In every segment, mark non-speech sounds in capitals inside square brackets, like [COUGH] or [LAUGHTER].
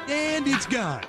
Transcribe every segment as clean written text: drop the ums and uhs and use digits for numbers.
And it's gone.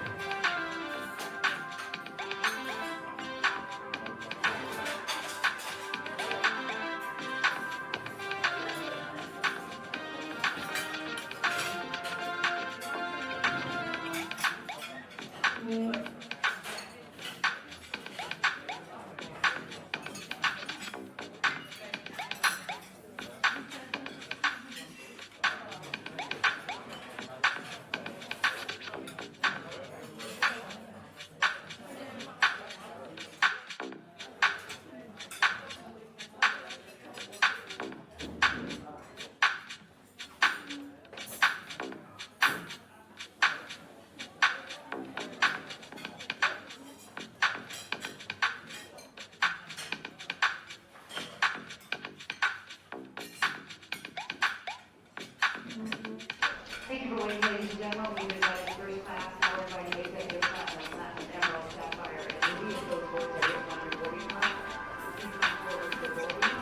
Thank you for waiting, ladies and gentlemen. We've invited first class powered by the executive platinum emerald sapphire and ruby of those boards are written on your boarding pass. Please come forward for boarding.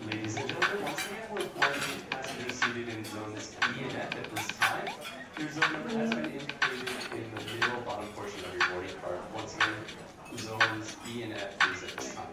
Ladies and gentlemen, once again, we're welcoming passengers seated in zones E and F at this time. Your zone number has been indicated in the middle bottom portion of your boarding card. Once again, zones E and F is at this time.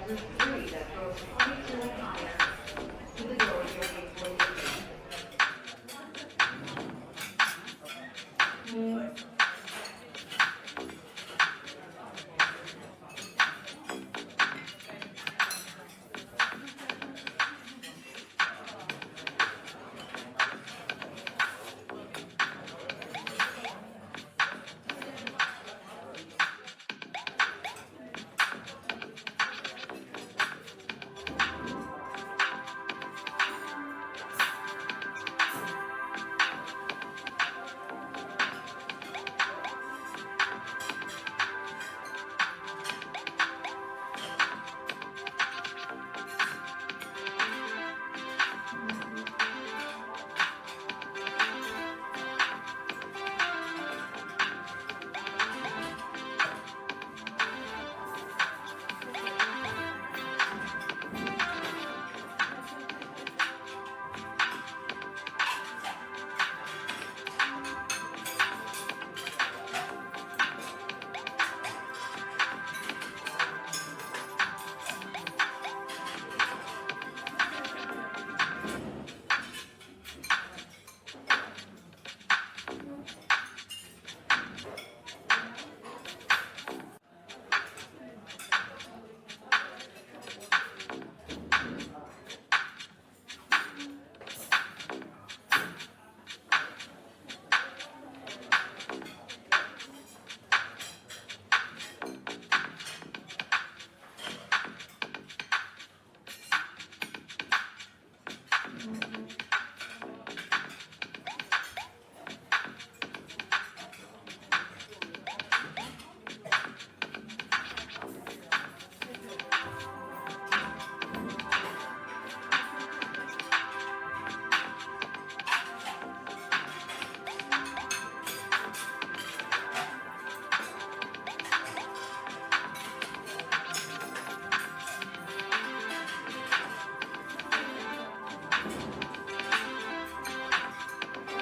group 3 that throws 22 and higher to the door of your gate 43.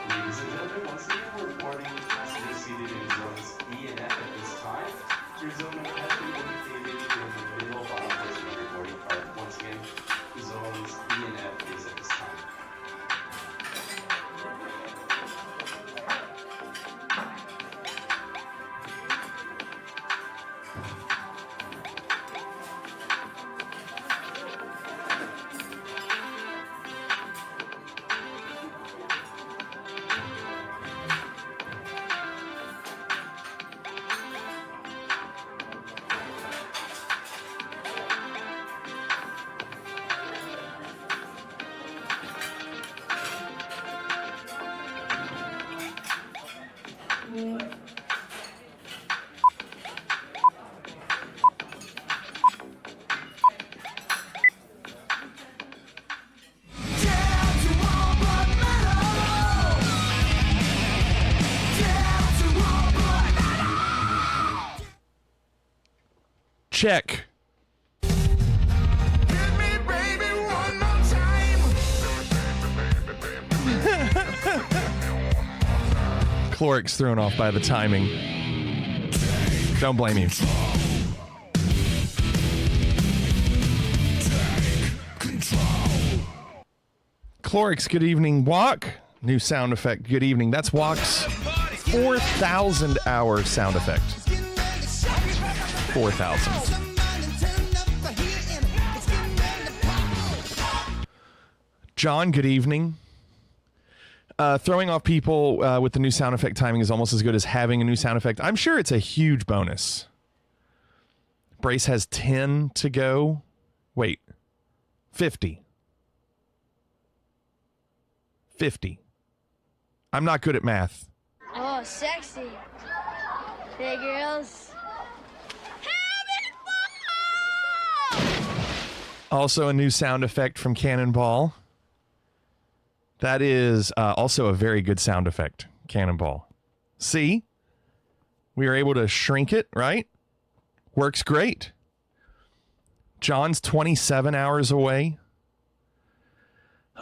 Ladies and gentlemen, once again, we're reporting passengers seated in zones E and F at this time. Your zone number has been indicated in the middle bottom portion of your boarding card. Once again, zones E and F is at this time. Check. Cloric's thrown off by the timing. Don't blame you. Cloric's good evening walk. New sound effect. Good evening. That's Walk's 4,000 hour sound effect. 4,000. John, good evening. Throwing off people with the new sound effect timing is almost as good as having a new sound effect. I'm sure it's a huge bonus. Brace has 10 to go. Wait. 50. 50. I'm not good at math. Oh, sexy. Hey, girls. Also a new sound effect from Cannonball. That is also a very good sound effect, Cannonball. See? We are able to shrink it, right? Works great. John's 27 hours away.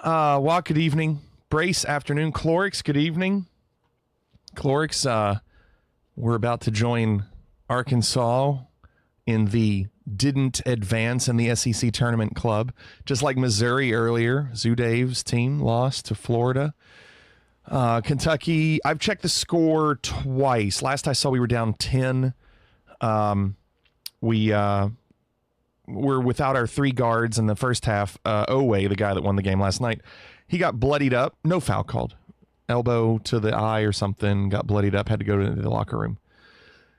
Walk, good evening. Brace, afternoon. Clorix, good evening. Clorix, we're about to join Arkansas in the didn't advance in the SEC tournament club. Just like Missouri earlier, Zoo Dave's team lost to Florida. Kentucky, I've checked the score twice. Last I saw, we were down 10. We were without our 3 guards in the first half. Owe, the guy that won the game last night, he got bloodied up. No foul called. Elbow to the eye or something, got bloodied up, had to go to the locker room.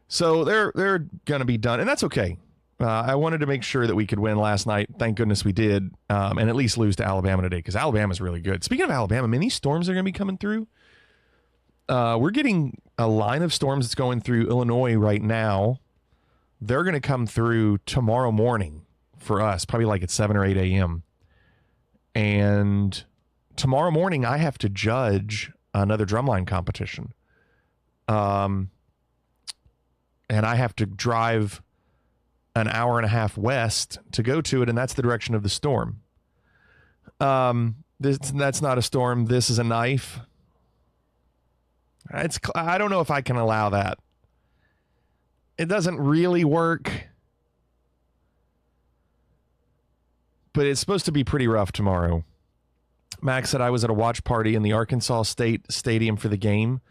So they're going to be done, and that's okay. I wanted to make sure that we could win last night. Thank goodness we did, and at least lose to Alabama today, because Alabama's really good. Speaking of Alabama, man, these storms are going to be coming through. We're getting a line of storms that's going through Illinois right now. They're going to come through tomorrow morning for us, probably like at 7 or 8 a.m. And tomorrow morning, I have to judge another drumline competition. And I have to drive an hour and a half west to go to it, and that's the direction of the storm. That's not a storm. This is a knife. I don't know if I can allow that. It doesn't really work, but it's supposed to be pretty rough tomorrow. Max said I was at a watch party in the Arkansas State Stadium for the game.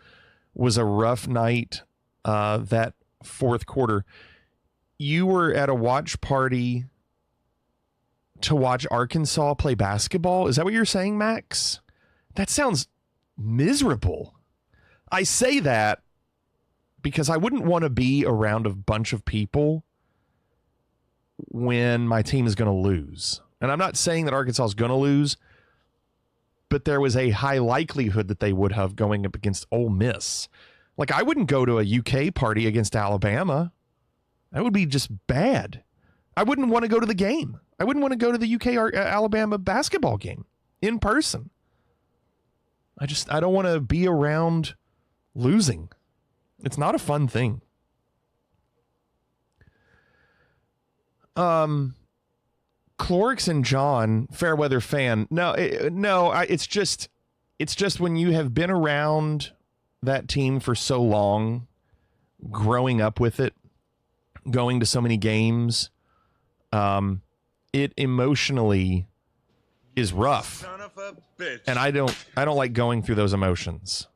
Was a rough night that fourth quarter. You were at a watch party to watch Arkansas play basketball? Is that what you're saying, Max? That sounds miserable. I say that because I wouldn't want to be around a bunch of people when my team is going to lose. And I'm not saying that Arkansas is going to lose, but there was a high likelihood that they would have going up against Ole Miss. Like, I wouldn't go to a UK party against Alabama. That would be just bad. I wouldn't want to go to the game. I wouldn't want to go to the UK or Alabama basketball game in person. I don't want to be around losing. It's not a fun thing. Clorix and John, Fairweather fan. It's just when you have been around that team for so long, growing up with it, going to so many games, it emotionally is rough. Son of a bitch. And I don't like going through those emotions.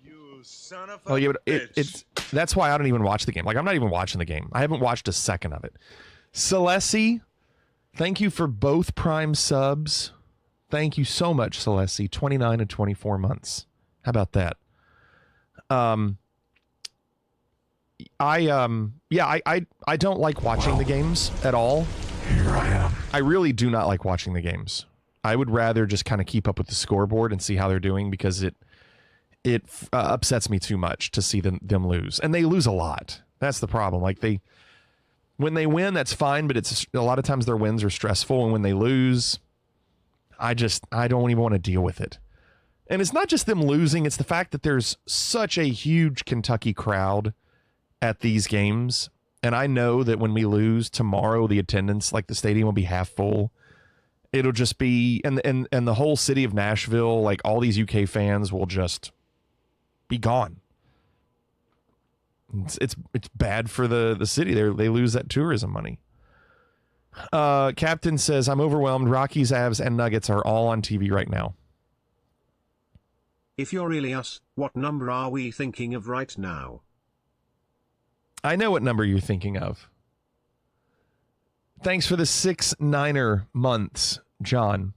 You son of Oh a yeah, but bitch. that's why I don't even watch the game. Like, I'm not even watching the game. I haven't watched a second of it. Celesi, thank you for both Prime subs. Thank you so much, Celesi. 29 and 24 months. How about that? I don't like watching the games at all. Here I am. I really do not like watching the games. I would rather just kind of keep up with the scoreboard and see how they're doing, because it upsets me too much to see them lose. And they lose a lot. That's the problem. Like, when they win, that's fine, but it's a lot of times their wins are stressful, and when they lose, I don't even want to deal with it. And it's not just them losing, it's the fact that there's such a huge Kentucky crowd at these games. And I know that when we lose tomorrow, the attendance, like, the stadium will be half full. It'll just be, and the whole city of Nashville, like, all these UK fans will just be gone. It's bad for the city. They lose that tourism money. Captain says, I'm overwhelmed. Rockies, Avs, and Nuggets are all on TV right now. If you're really us, what number are we thinking of right now? I know what number you're thinking of. Thanks for the 6-9er months, John.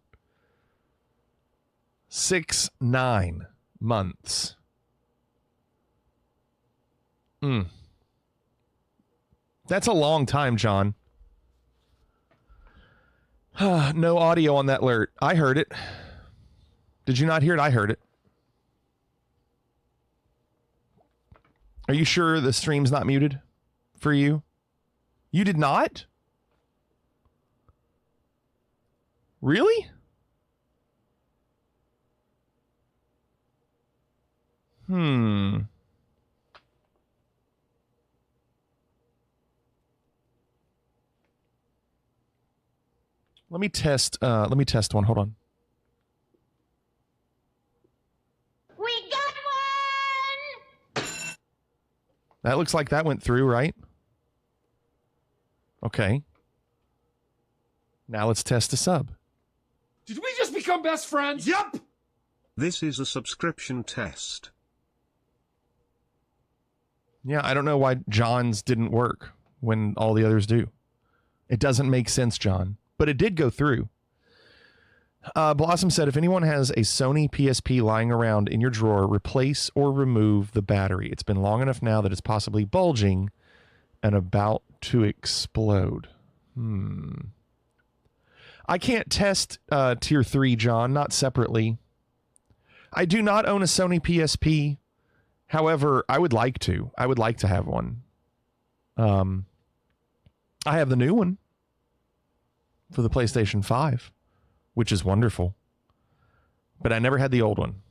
6-9 months. That's a long time, John. No audio on that alert. I heard it. Did you not hear it? I heard it. Are you sure the stream's not muted for you? You did not? Really? Let me test one. Hold on. We got one! That looks like that went through, right? Okay. Now let's test a sub. Did we just become best friends? Yup! This is a subscription test. Yeah, I don't know why John's didn't work when all the others do. It doesn't make sense, John. But it did go through. Blossom said, if anyone has a Sony PSP lying around in your drawer, replace or remove the battery. It's been long enough now that it's possibly bulging and about to explode. I can't test Tier 3, John, not separately. I do not own a Sony PSP. However, I would like to. I would like to have one. I have the new one for the PlayStation 5, which is wonderful. But I never had the old one.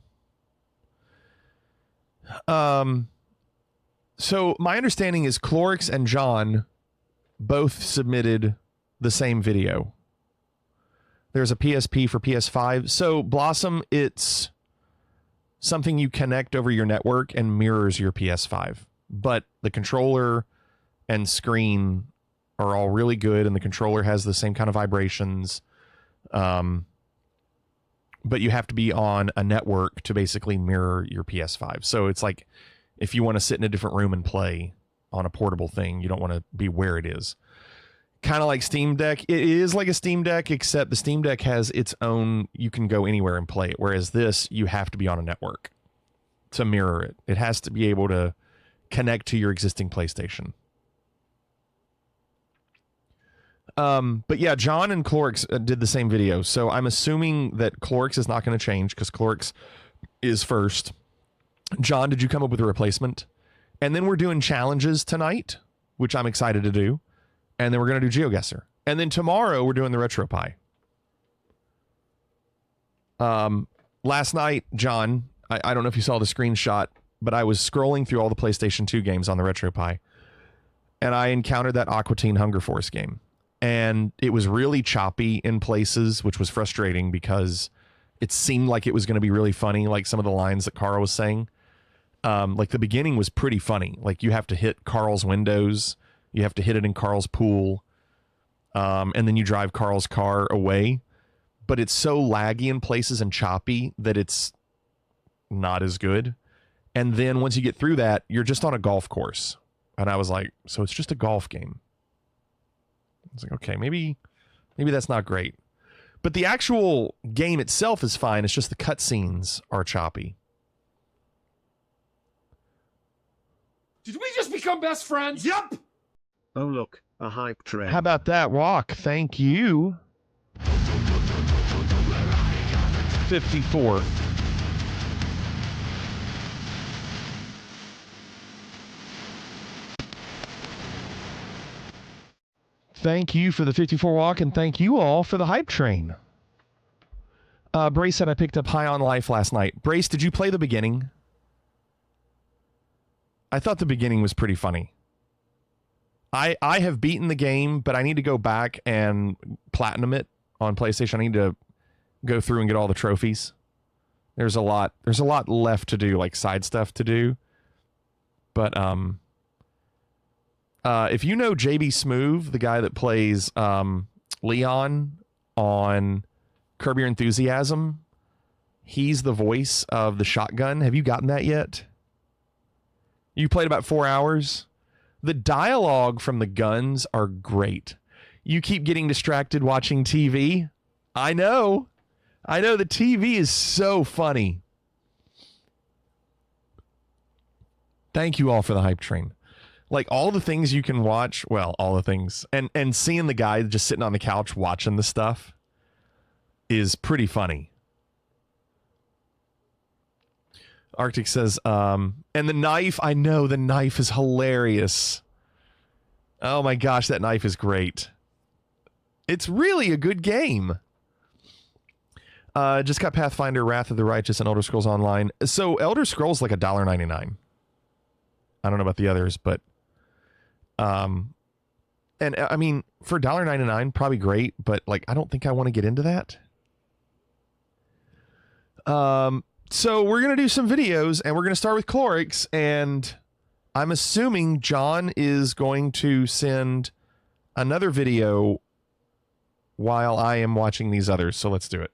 So my understanding is Clorix and John both submitted the same video. There's a PSP for PS5. So Blossom, it's something you connect over your network and mirrors your PS5. But the controller and screen are all really good, and the controller has the same kind of vibrations. But you have to be on a network to basically mirror your PS5. So it's like if you want to sit in a different room and play on a portable thing, you don't want to be where it is. Kind of like Steam Deck. It is like a Steam Deck, except the Steam Deck has its own, you can go anywhere and play it. Whereas this, you have to be on a network to mirror it. It has to be able to connect to your existing PlayStation. But yeah, John and Clorix did the same video. So I'm assuming that Clorix is not going to change because Clorix is first. John, did you come up with a replacement? And then we're doing challenges tonight, which I'm excited to do. And then we're going to do GeoGuessr. And then tomorrow we're doing the RetroPie. Last night, John, I don't know if you saw the screenshot, but I was scrolling through all the PlayStation 2 games on the RetroPie. And I encountered that Aqua Teen Hunger Force game. And it was really choppy in places, which was frustrating because it seemed like it was going to be really funny, like some of the lines that Carl was saying. Like the beginning was pretty funny. Like you have to hit Carl's windows. You have to hit it in Carl's pool. And then you drive Carl's car away. But it's so laggy in places and choppy that it's not as good. And then once you get through that, you're just on a golf course. And I was like, so it's just a golf game. I was like, okay, maybe that's not great. But the actual game itself is fine. It's just the cutscenes are choppy. Did we just become best friends? Yup! Oh look, a hype train. How about that, Walk? Thank you. 54. Thank you for the 54 walk, and thank you all for the hype train. Brace said I picked up High on Life last night. Brace, did you play the beginning? I thought the beginning was pretty funny. I have beaten the game, but I need to go back and platinum it on PlayStation. I need to go through and get all the trophies. There's a lot left to do, like side stuff to do. But if you know JB Smoove, the guy that plays Leon on Curb Your Enthusiasm, he's the voice of the shotgun. Have you gotten that yet? You played about 4 hours. The dialogue from the guns are great. You keep getting distracted watching TV. I know. The TV is so funny. Thank you all for the hype train. Like all the things you can watch, well, all the things, and seeing the guy just sitting on the couch watching the stuff is pretty funny. Arctic says, and the knife, I know the knife is hilarious. Oh my gosh, that knife is great. It's really a good game. Just got Pathfinder, Wrath of the Righteous, and Elder Scrolls Online. So Elder Scrolls like $1.99. I don't know about the others, but and I mean for $1.99 probably great, but like I don't think I want to get into that. So we're going to do some videos, and we're going to start with Clorix, and I'm assuming John is going to send another video while I am watching these others. So let's do it.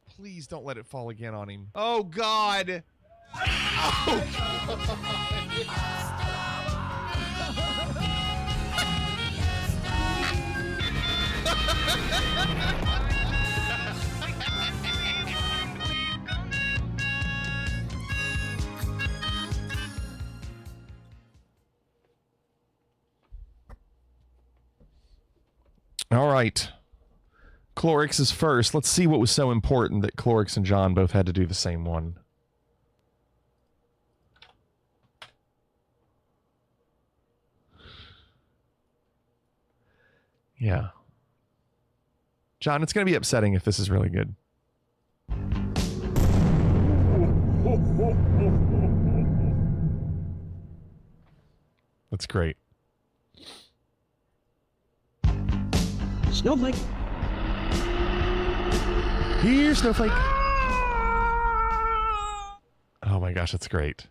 Please don't let it fall again on him. Oh, God. All right. Clorix is first. Let's see what was so important that Clorix and John both had to do the same one. Yeah. John, it's going to be upsetting if this is really good. That's great. Snowflake. Here, Snowflake. Oh my gosh, that's great.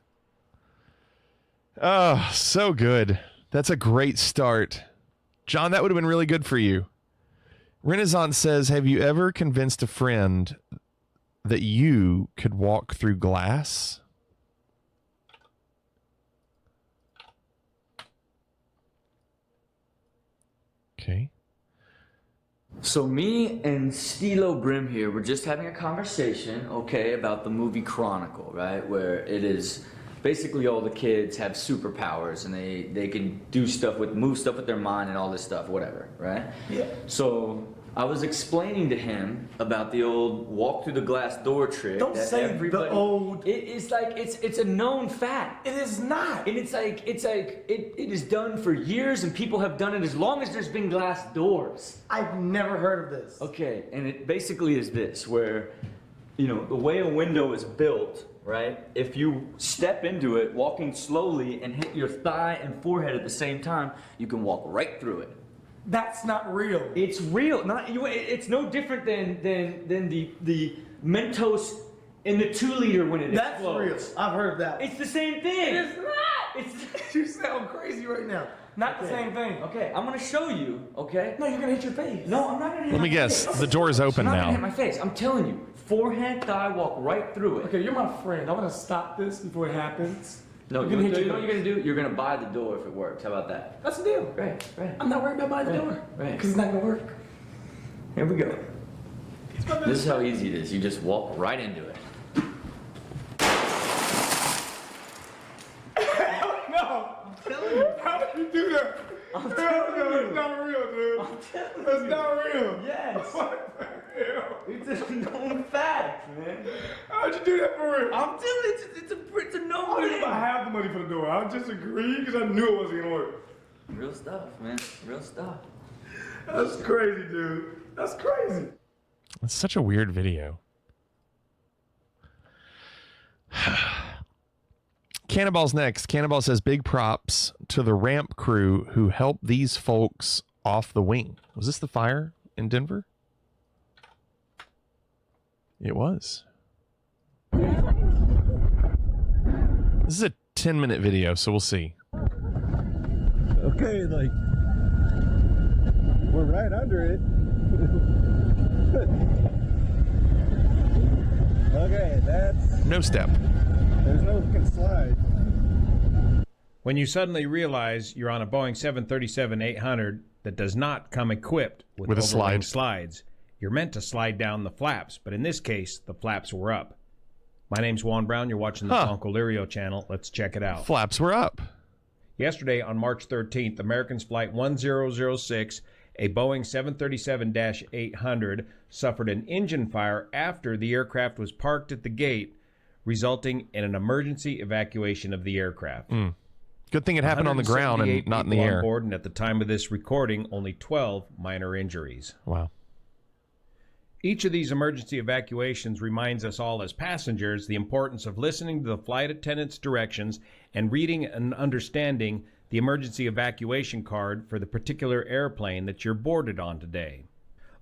Oh, so good. That's a great start. John, that would have been really good for you. Renaissance says, have you ever convinced a friend that you could walk through glass? Okay. So me and Stilo Brim here, we're just having a conversation, okay, about the movie Chronicle, right? Where it is basically all the kids have superpowers and they can do stuff move stuff with their mind and all this stuff, whatever, right? Yeah. So I was explaining to him about the old walk through the glass door trick. Don't say the old. It's like it's a known fact. It is not. And it is done for years, and people have done it as long as there's been glass doors. I've never heard of this. Okay, and it basically is this, where, you know, the way a window is built, right? If you step into it, walking slowly and hit your thigh and forehead at the same time, you can walk right through it. That's not real. It's real. It's no different than the Mentos in the 2-liter when it That's explodes. real. I've heard that. It's the same thing. It is not. You sound crazy right now. Not the same thing. Okay, I'm gonna show you. Okay. No, you're gonna hit your face. No, I'm not gonna hit Let my me guess. face. The door is open I'm not gonna hit now. my face. I'm telling you, forehead, thigh, walk right through it. Okay, you're my friend. I want to stop this before it happens. No, You're you gonna know hit your what you're gonna do? You're gonna buy the door if it works. How about that? That's the deal. Right. I'm not worried about buying the Right, door. right. Because it's not gonna work. Here we go. This is how easy it is. You just walk right into it. No. I'm telling you. How did you do that? I'm telling you. It's not real, dude. I'm telling That's you. not real. Yes. What the hell? It's a known fact, man. How'd you do that for real? I'm telling you, it's a known I didn't thing. even have the money for the door. I just agreed because I knew it wasn't gonna work. Real stuff, man. Real stuff. That's crazy, dude. That's crazy. It's such a weird video. Cannonball's next. Cannonball says, big props to the ramp crew who helped these folks off the wing. Was this the fire in Denver? It was. This is a 10-minute video, so we'll see. Okay, like, we're right under it. Okay, that's... No step. There's no fucking slide. When you suddenly realize you're on a Boeing 737-800 that does not come equipped with a overlaying slide. slides, you're meant to slide down the flaps, but in this case, the flaps were up. My name's Juan Brown. You're watching the Uncle Lirio channel. Let's check it out. Flaps were up. Yesterday, on March 13th, American's Flight 1006, a Boeing 737-800, suffered an engine fire after the aircraft was parked at the gate, resulting in an emergency evacuation of the aircraft. Good thing it happened on the ground and 178 not in the people air. on board, and at the time of this recording, only 12 minor injuries. Wow. Each of these emergency evacuations reminds us all as passengers the importance of listening to the flight attendant's directions and reading and understanding the emergency evacuation card for the particular airplane that you're boarded on today.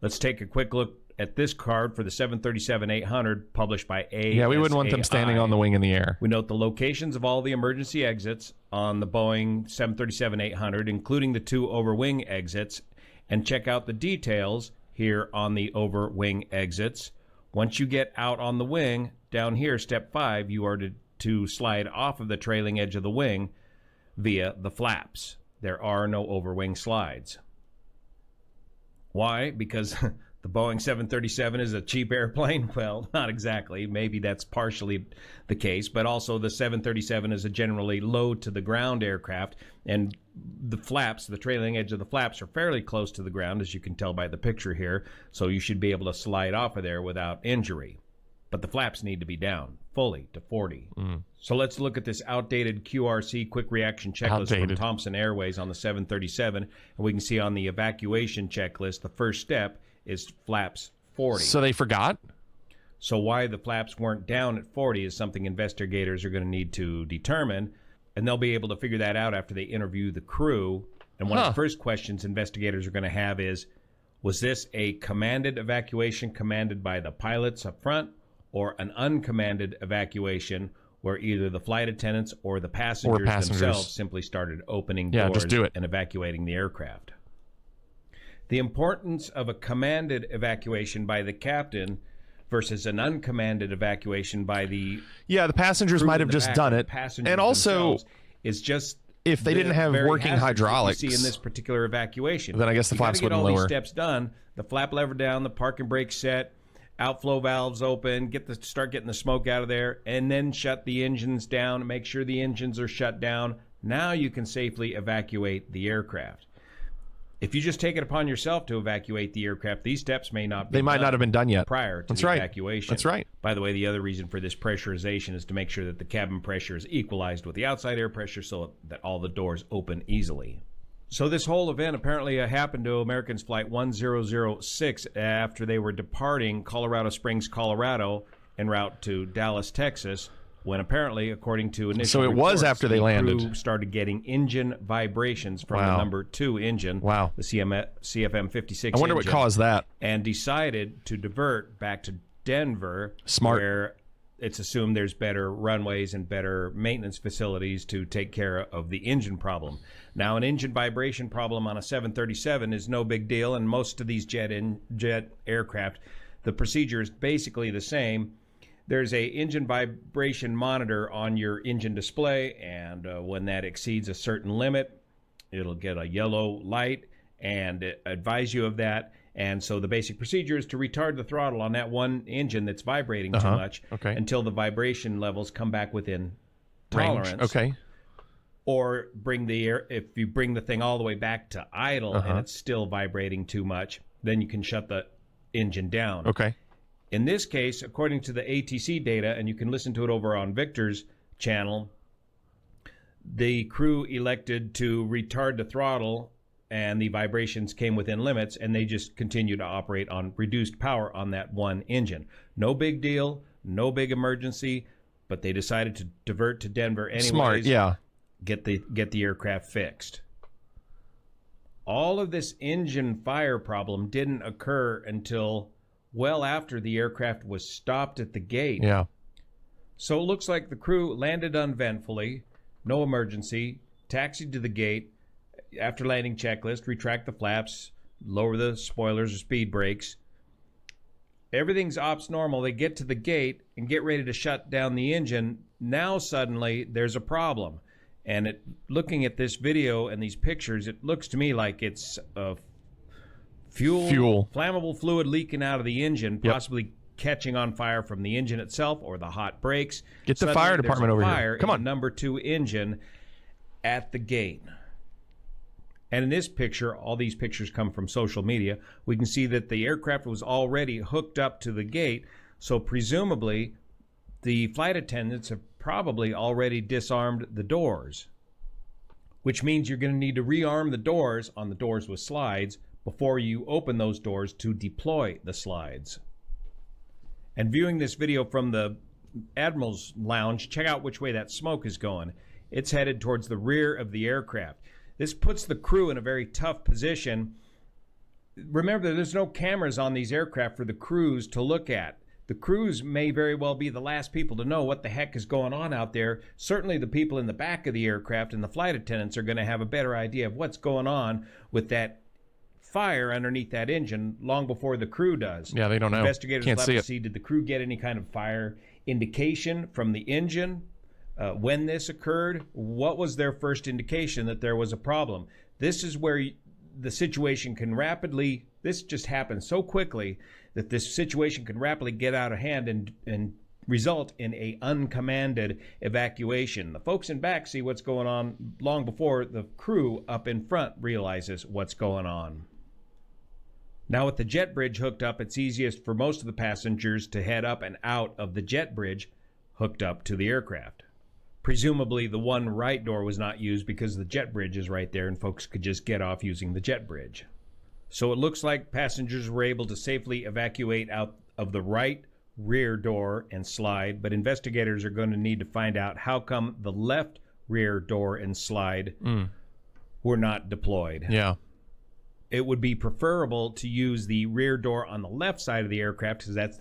Let's take a quick look at this card for the 737-800 published by ASAI. Yeah, we wouldn't want them standing on the wing in the air. We note the locations of all the emergency exits on the Boeing 737-800, including the 2 over-wing exits, and check out the details here on the over-wing exits. Once you get out on the wing, down here, step 5, you are to slide off of the trailing edge of the wing via the flaps. There are no over-wing slides. Why? Because the Boeing 737 is a cheap airplane? Well, not exactly. Maybe that's partially the case, but also the 737 is a generally low-to-the-ground aircraft, and the flaps, the trailing edge of the flaps, are fairly close to the ground, as you can tell by the picture here, so you should be able to slide off of there without injury. But the flaps need to be down fully to 40. So let's look at this outdated QRC quick reaction checklist from Thomson Airways on the 737, and we can see on the evacuation checklist, the first step is flaps 40. So they forgot? So why the flaps weren't down at 40 is something investigators are going to need to determine, and they'll be able to figure that out after they interview the crew. And one of the first questions investigators are going to have is, was this a commanded evacuation commanded by the pilots up front, or an uncommanded evacuation where either the flight attendants or the passengers themselves simply started opening doors and evacuating the aircraft? The importance of a commanded evacuation by the captain versus an uncommanded evacuation by the the passengers might have just done it. And also, is just if they didn't have working hydraulics, you see in this particular evacuation, then I guess the flaps wouldn't lower. Get all these steps done. The flap lever down, the park and brake set, outflow valves open, start getting the smoke out of there, and then shut the engines down, make sure the engines are shut down. Now you can safely evacuate the aircraft. If you just take it upon yourself to evacuate the aircraft, these steps may not be not have been done yet prior to the evacuation. That's right. By the way, the other reason for this pressurization is to make sure that the cabin pressure is equalized with the outside air pressure so that all the doors open easily. So this whole event apparently happened to Americans Flight 1006 after they were departing Colorado Springs, Colorado, en route to Dallas, Texas, when apparently, according to initial reports, was after they landed, crew started getting engine vibrations from the number 2 engine, the CFM56 I wonder what caused that. And decided to divert back to Denver, where it's assumed there's better runways and better maintenance facilities to take care of the engine problem. Now, an engine vibration problem on a 737 is no big deal, and most of these jet aircraft, the procedure is basically the same. There's a engine vibration monitor on your engine display, and when that exceeds a certain limit, it'll get a yellow light and advise you of that. And so the basic procedure is to retard the throttle on that one engine that's vibrating too much until the vibration levels come back within tolerance. Or if you bring the thing all the way back to idle and it's still vibrating too much, then you can shut the engine down. In this case, according to the ATC data, and you can listen to it over on Victor's channel, the crew elected to retard the throttle and the vibrations came within limits, and they just continue to operate on reduced power on that one engine. No big deal, no big emergency, but they decided to divert to Denver anyways. Smart, yeah. Get the aircraft fixed. All of this engine fire problem didn't occur until well after the aircraft was stopped at the gate. Yeah. So it looks like the crew landed uneventfully, no emergency, taxied to the gate. After landing checklist, retract the flaps, lower the spoilers or speed brakes. Everything's ops normal. They get to the gate and get ready to shut down the engine. Now suddenly there's a problem. And looking at this video and these pictures, it looks to me like it's fuel, flammable fluid leaking out of the engine, possibly catching on fire from the engine itself or the hot brakes. Get the fire department over here. Come on. Number 2 engine at the gate. And in this picture, all these pictures come from social media, we can see that the aircraft was already hooked up to the gate, so presumably the flight attendants have probably already disarmed the doors, which means you're going to need to rearm the doors on the doors with slides before you open those doors to deploy the slides. And viewing this video from the Admiral's Lounge, check out which way that smoke is going. It's headed towards the rear of the aircraft. This puts the crew in a very tough position remember, there's no cameras on these aircraft for the crews to look at. The crews may very well be the last people to know what the heck is going on out there. Certainly the people in the back of the aircraft and the flight attendants are going to have a better idea of what's going on with that fire underneath that engine long before the crew does. Yeah, they don't know. Investigators Can't will see have it. to see, did the crew get any kind of fire indication from the engine when this occurred? What was their first indication that there was a problem? This is where the situation can rapidly, this just happens so quickly that this situation can rapidly get out of hand and result in a uncommanded evacuation. The folks in back see what's going on long before the crew up in front realizes what's going on. Now with the jet bridge hooked up, it's easiest for most of the passengers to head up and out of the jet bridge hooked up to the aircraft. Presumably the one right door was not used because the jet bridge is right there and folks could just get off using the jet bridge. So it looks like passengers were able to safely evacuate out of the right rear door and slide, but investigators are going to need to find out how come the left rear door and slide were not deployed. Yeah. It would be preferable to use the rear door on the left side of the aircraft because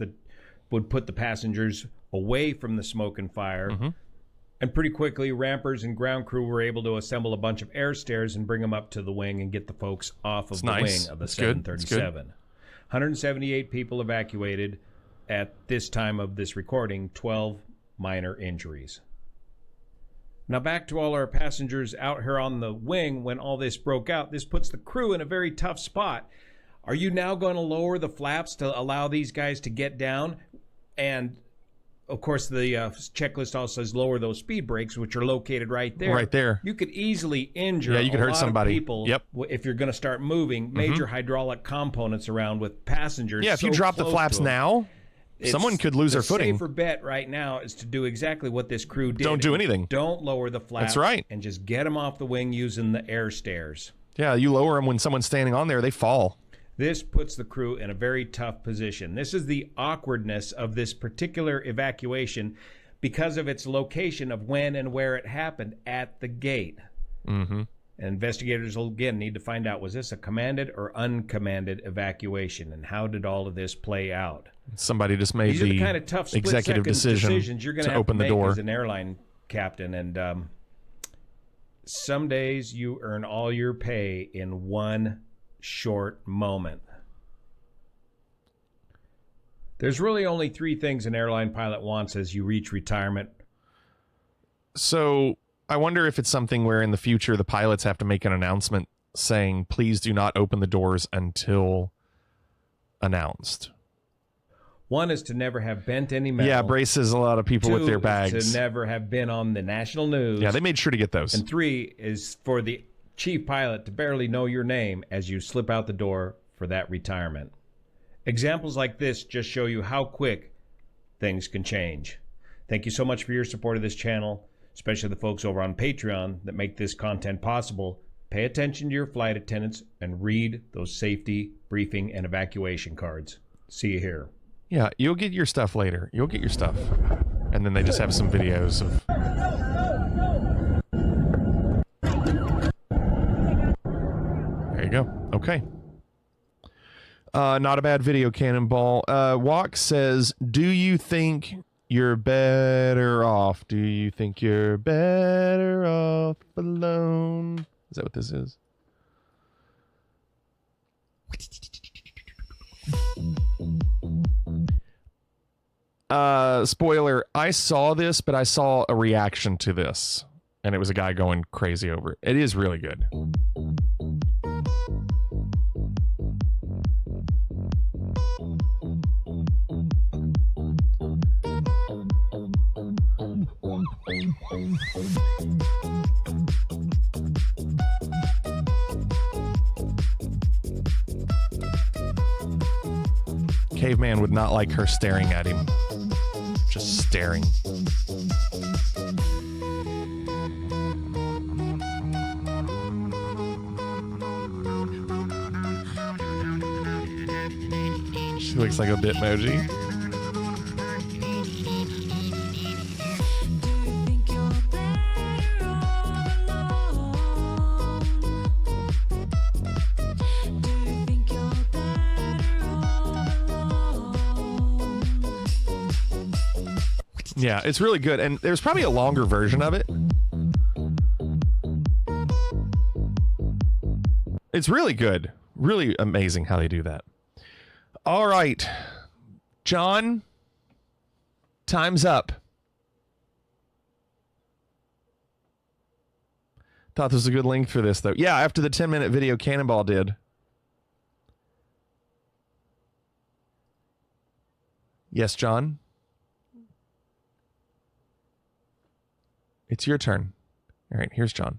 would put the passengers away from the smoke and fire. And pretty quickly, rampers and ground crew were able to assemble a bunch of air stairs and bring them up to the wing and get the folks off of the wing of the 737. 178 people evacuated at this time of this recording, 12 minor injuries. Now back to all our passengers out here on the wing when all this broke out. This puts the crew in a very tough spot. Are you now going to lower the flaps to allow these guys to get down? And of course, the checklist also says lower those speed brakes, which are located right there. Right there. You could easily injure you could hurt somebody. Of people if you're going to start moving major hydraulic components around with passengers. Yeah, if you drop the flaps now, someone could lose their footing. The safer bet right now is to do exactly what this crew did. Don't do anything. Don't lower the flaps. That's right. And just get them off the wing using the air stairs. Yeah, you lower them when someone's standing on there, they fall. This puts the crew in a very tough position. This is the awkwardness of this particular evacuation because of its location of when and where it happened at the gate. And investigators will again need to find out, was this a commanded or uncommanded evacuation, and how did all of this play out? Somebody just made These are the kind of tough executive decisions you're going to have open to the make door as an airline captain, and some days you earn all your pay in one short moment. There's really only three things an airline pilot wants as you reach retirement. So I wonder if it's something where in the future the pilots have to make an announcement saying, please do not open the doors until announced. One is to never have bent any metal. Yeah, braces a lot of people with their bags. To never have been on the national news. Yeah, they made sure to get those. And three is for the chief pilot to barely know your name as you slip out the door for that retirement. Examples like this just show you how quick things can change. Thank you so much for your support of this channel, especially the folks over on Patreon that make this content possible. Pay attention to your flight attendants and read those safety briefing and evacuation cards. See you here. Yeah, you'll get your stuff later. You'll get your stuff. And then they just have some videos of... There you go. Okay. Not a bad video, Cannonball. Walk says, do you think you're better off? Do you think you're better off alone? Is that what this is? Spoiler, I saw this, but I saw a reaction to this, and it was a guy going crazy over it. It is really good. Caveman would not like her staring at him. Just staring. She looks like a Bitmoji. Yeah, it's really good. And there's probably a longer version of it. It's really good. Really amazing how they do that. All right. John, time's up. Thought this was a good link for this, though. Yeah, after the 10-minute video Cannonball did. Yes, John? It's your turn. All right, here's John.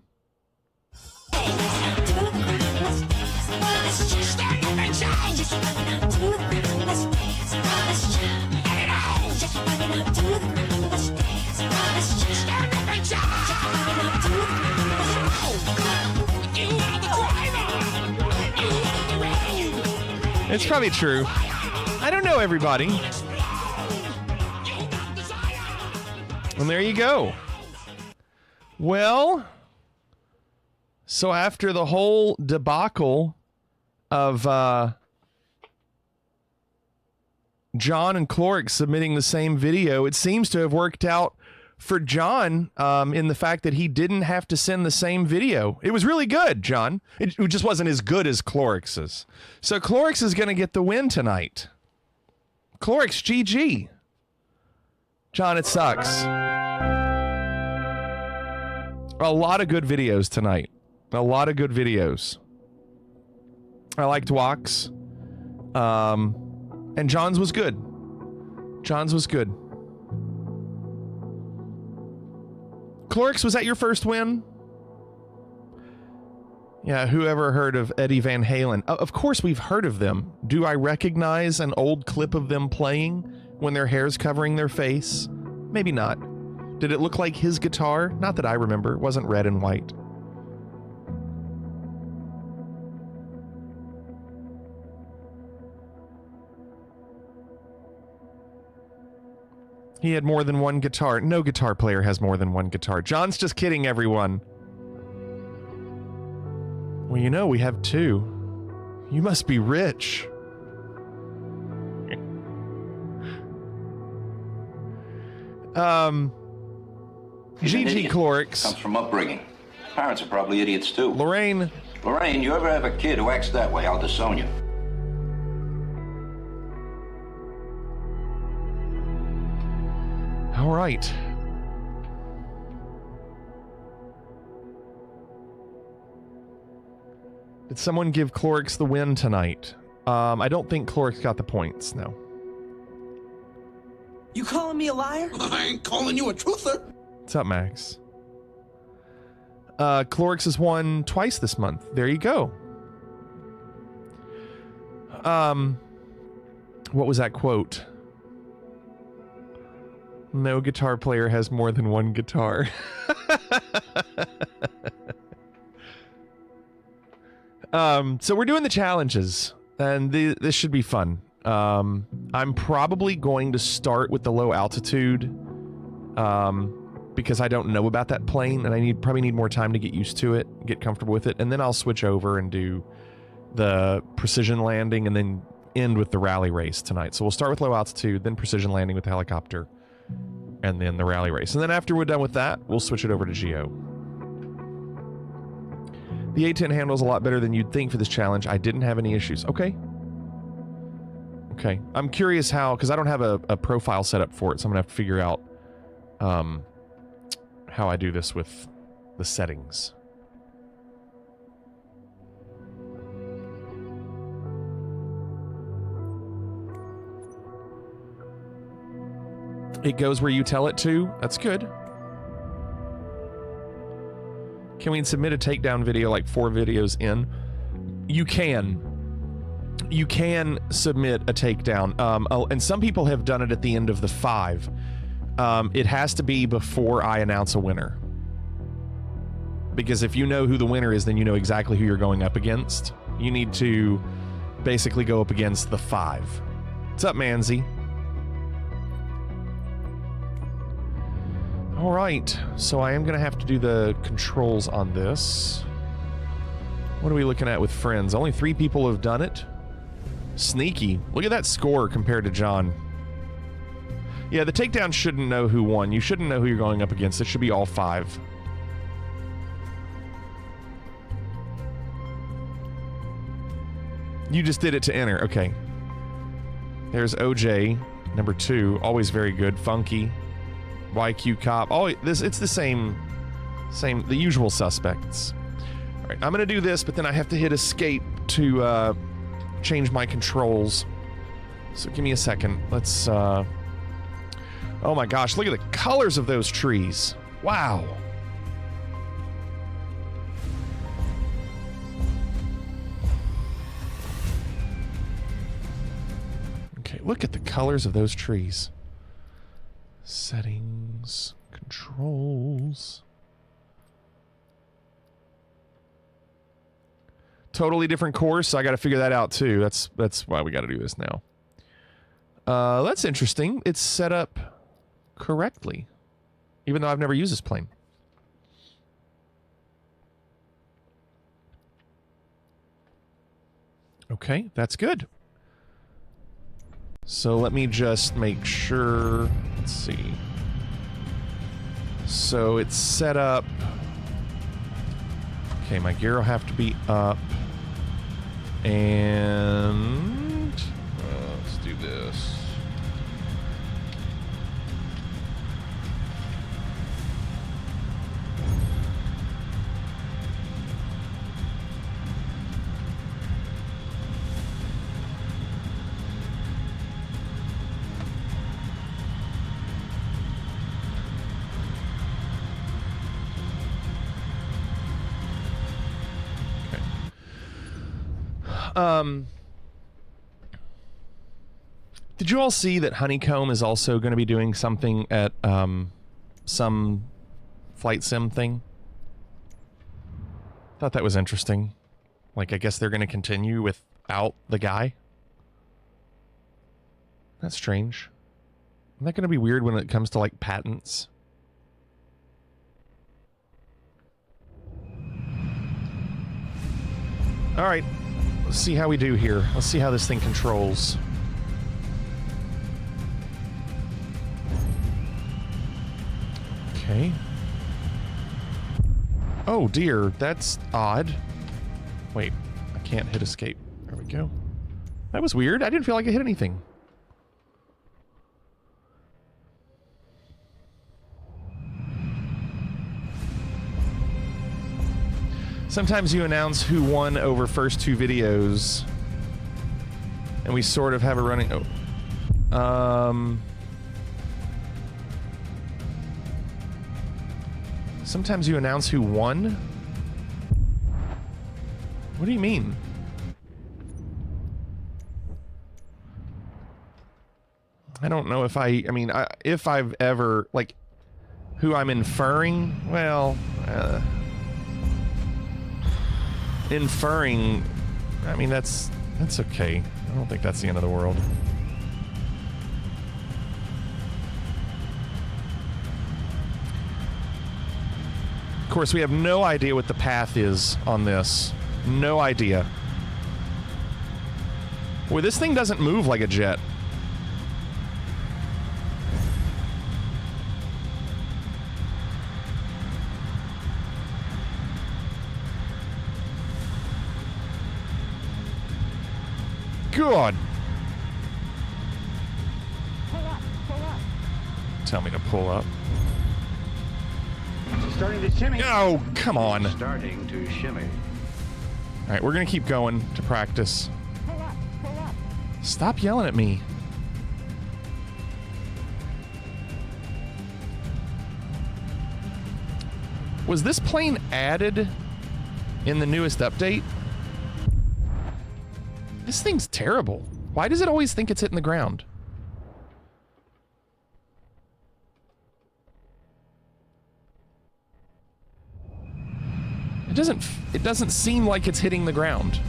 It's probably true. I don't know, everybody. And there you go. Well, so after the whole debacle of John and Clorix submitting the same video, it seems to have worked out for John in the fact that he didn't have to send the same video. It was really good, John. It just wasn't as good as Clorix's. So Clorix is going to get the win tonight. Clorix, GG. John, it sucks. A lot of good videos tonight. A lot of good videos. I liked Walks. And John's was good. John's was good. Clorix, was that your first win? Yeah, whoever heard of Eddie Van Halen? Of course we've heard of them. Do I recognize an old clip of them playing when their hair's covering their face? Maybe not. Did it look like his guitar? Not that I remember. It wasn't red and white. He had more than one guitar. No guitar player has more than one guitar. John's just kidding, everyone. Well, you know, we have two. You must be rich. GG Clorix. Comes from upbringing. Parents are probably idiots too. Lorraine, you ever have a kid who acts that way, I'll disown you. all right. Did someone give Clorix the win tonight? I don't think Clorix got the points, no. You calling me a liar? I ain't calling you a truther. What's up, Max? Clorix has won twice this month. There you go. What was that quote? No guitar player has more than one guitar. So we're doing the challenges, and this should be fun. I'm probably going to start with the low altitude, because I don't know about that plane, and I probably need more time to get used to it, get comfortable with it, and then I'll switch over and do the precision landing, and then end with the rally race tonight. So we'll start with low altitude, then precision landing with the helicopter, and then the rally race. And then after we're done with that, we'll switch it over to Geo. The A10 handles a lot better than you'd think for this challenge. I didn't have any issues. Okay. Okay. I'm curious how, because I don't have a profile set up for it, so I'm going to have to figure out how I do this with the settings. It goes where you tell it to. That's good. Can we submit a takedown video like 4 videos in? You can. You can submit a takedown. And some people have done it at the end of the 5. It has to be before I announce a winner. Because if you know who the winner is, then you know exactly who you're going up against. You need to basically go up against the 5. What's up, Manzi? All right, so I am going to have to do the controls on this. What are we looking at with friends? Only 3 people have done it. Sneaky. Look at that score compared to John. Yeah, the takedown shouldn't know who won. You shouldn't know who you're going up against. It should be all 5. You just did it to enter. Okay. There's OJ, number 2. Always very good. Funky. YQ Cop. It's the same, the usual suspects. All right, I'm going to do this, but then I have to hit escape to change my controls. So give me a second. Let's, oh my gosh, look at the colors of those trees. Wow. Okay, look at the colors of those trees. Settings, controls. Totally different course. I got to figure that out too. That's why we got to do this now. That's interesting. It's set up correctly, even though I've never used this plane. Okay, that's good. So let me just make sure. Let's see. So it's set up. Okay, my gear will have to be up. And let's do this. Did you all see that Honeycomb is also going to be doing something at some flight sim thing? Thought that was interesting. Like, I guess they're going to continue without the guy. That's strange. Isn't that going to be weird when it comes to, like, patents? All right. Let's see how we do here. Let's see how this thing controls. Okay. Oh dear, that's odd. Wait, I can't hit escape. There we go. That was weird. I didn't feel like I hit anything. Sometimes you announce who won over first 2 videos, and we sort of have a running... Sometimes you announce who won? What do you mean? I don't know if I mean, if I've ever, like, who I'm inferring? Well, inferring, I mean, that's okay. I don't think that's the end of the world. Of course, we have no idea what the path is on this. No idea. Boy, this thing doesn't move like a jet. God. Tell me to pull up. Starting to shimmy. Oh, come on. Starting to shimmy. All right, we're going to keep going to practice. Pull up, pull up. Stop yelling at me. Was this plane added in the newest update? This thing's terrible. Why does it always think it's hitting the ground? It doesn't seem like it's hitting the ground.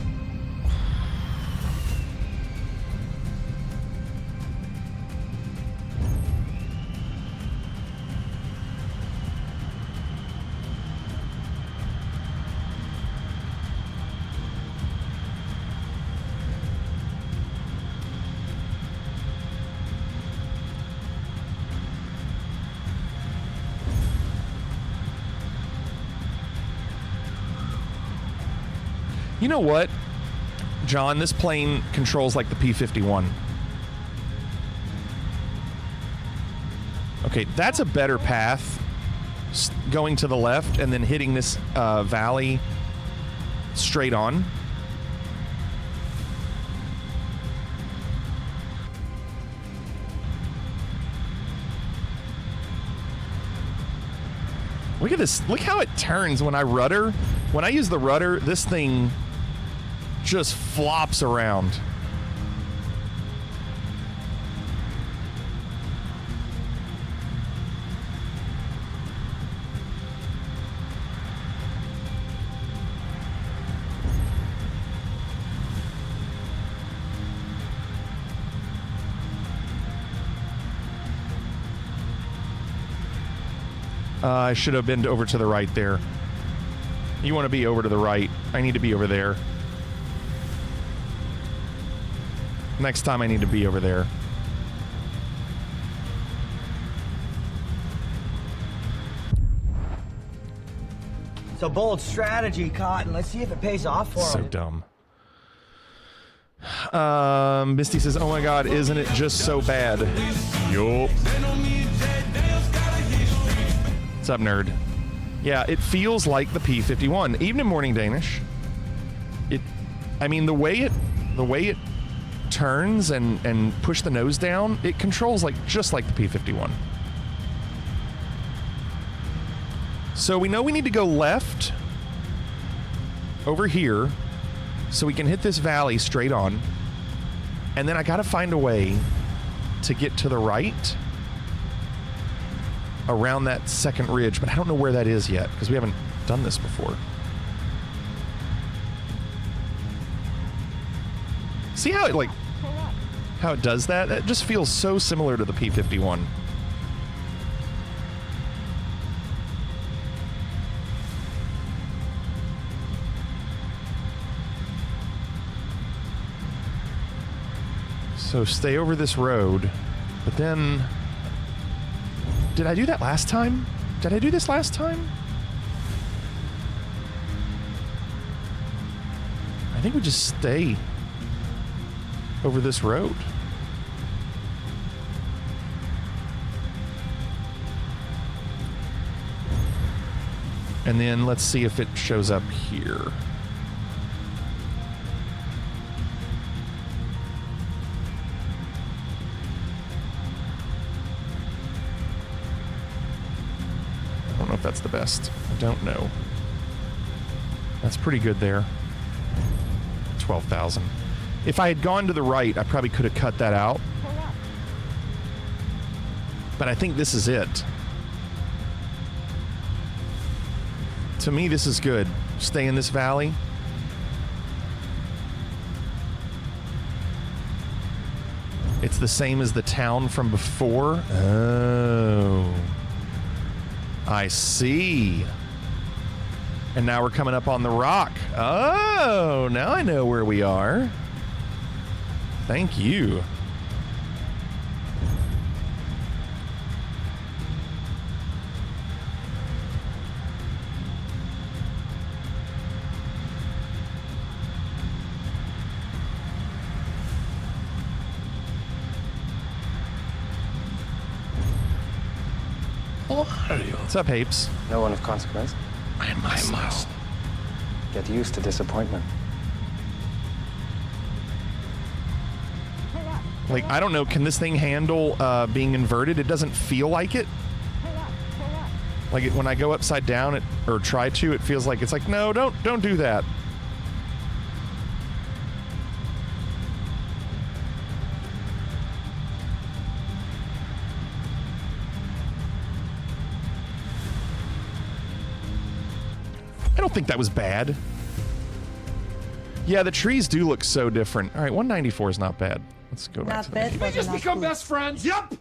You know what, John? This plane controls like the P-51. Okay, that's a better path. Going to the left and then hitting this valley straight on. Look at this. Look how it turns when I rudder. When I use the rudder, this thing just flops around. I should have been over to the right there. You want to be over to the right. I need to be over there. Next time I need to be over there. It's a bold strategy, Cotton. Let's see if it pays off for So him. dumb. Misty says, oh my god, isn't it just so bad? Yup. What's up, nerd? Yeah, it feels like the P-51. Even in Morning Danish. I mean, the way it turns and push the nose down, it controls just like the P-51. So we know we need to go left over here so we can hit this valley straight on. And then I gotta find a way to get to the right around that second ridge, but I don't know where that is yet because we haven't done this before. See how it does that? That just feels so similar to the P-51. So stay over this road, but then... Did I do that last time? Did I do this last time? I think we just stay over this road. And then let's see if it shows up here. I don't know if that's the best. I don't know. That's pretty good there. 12,000. If I had gone to the right, I probably could have cut that out. But I think this is it. To me, this is good. Stay in this valley. It's the same as the town from before. Oh. I see. And now we're coming up on the rock. Oh, now I know where we are. Thank you. What's up, Apes? No one of consequence. I must Get used to disappointment. Like, I don't know, can this thing handle being inverted? It doesn't feel like it. Like, when I go upside down, or try to, it feels like it's like, no, don't do that. I don't think that was bad. Yeah, the trees do look so different. All right, 194 is not bad. Let's go back to the Did we just become best friends? Yup!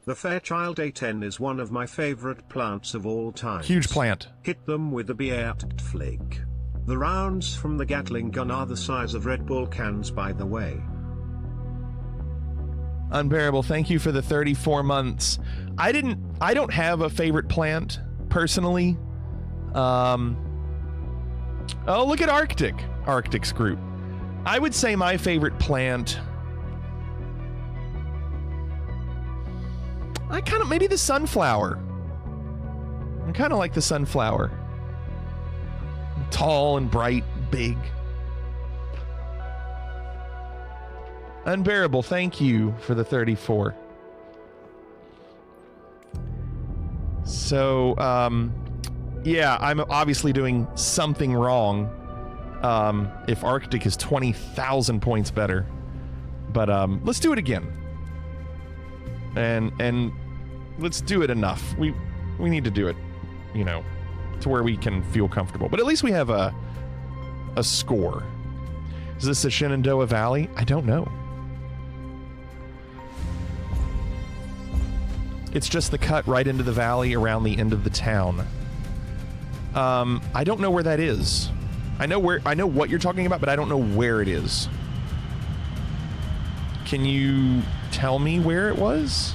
The Fairchild A10 is one of my favorite plants of all time. Huge plant. Hit them with the Beat Flick. The rounds from the Gatling gun are the size of Red Bull cans, by the way. Unbearable, thank you for the 34 months. I don't have a favorite plant, personally. Oh, look at Arctic. Arctic's group. I would say my favorite plant, maybe the sunflower. I kind of like the sunflower. Tall and bright, big. Unbearable, thank you for the 34. So, yeah, I'm obviously doing something wrong if Arctic is 20,000 points better. But let's do it again. And let's do it enough. We need to do it, you know, to where we can feel comfortable. But at least we have a score. Is this the Shenandoah Valley? I don't know. It's just the cut right into the valley around the end of the town. I don't know where that is. I know what you're talking about, but I don't know where it is. Can you tell me where it was?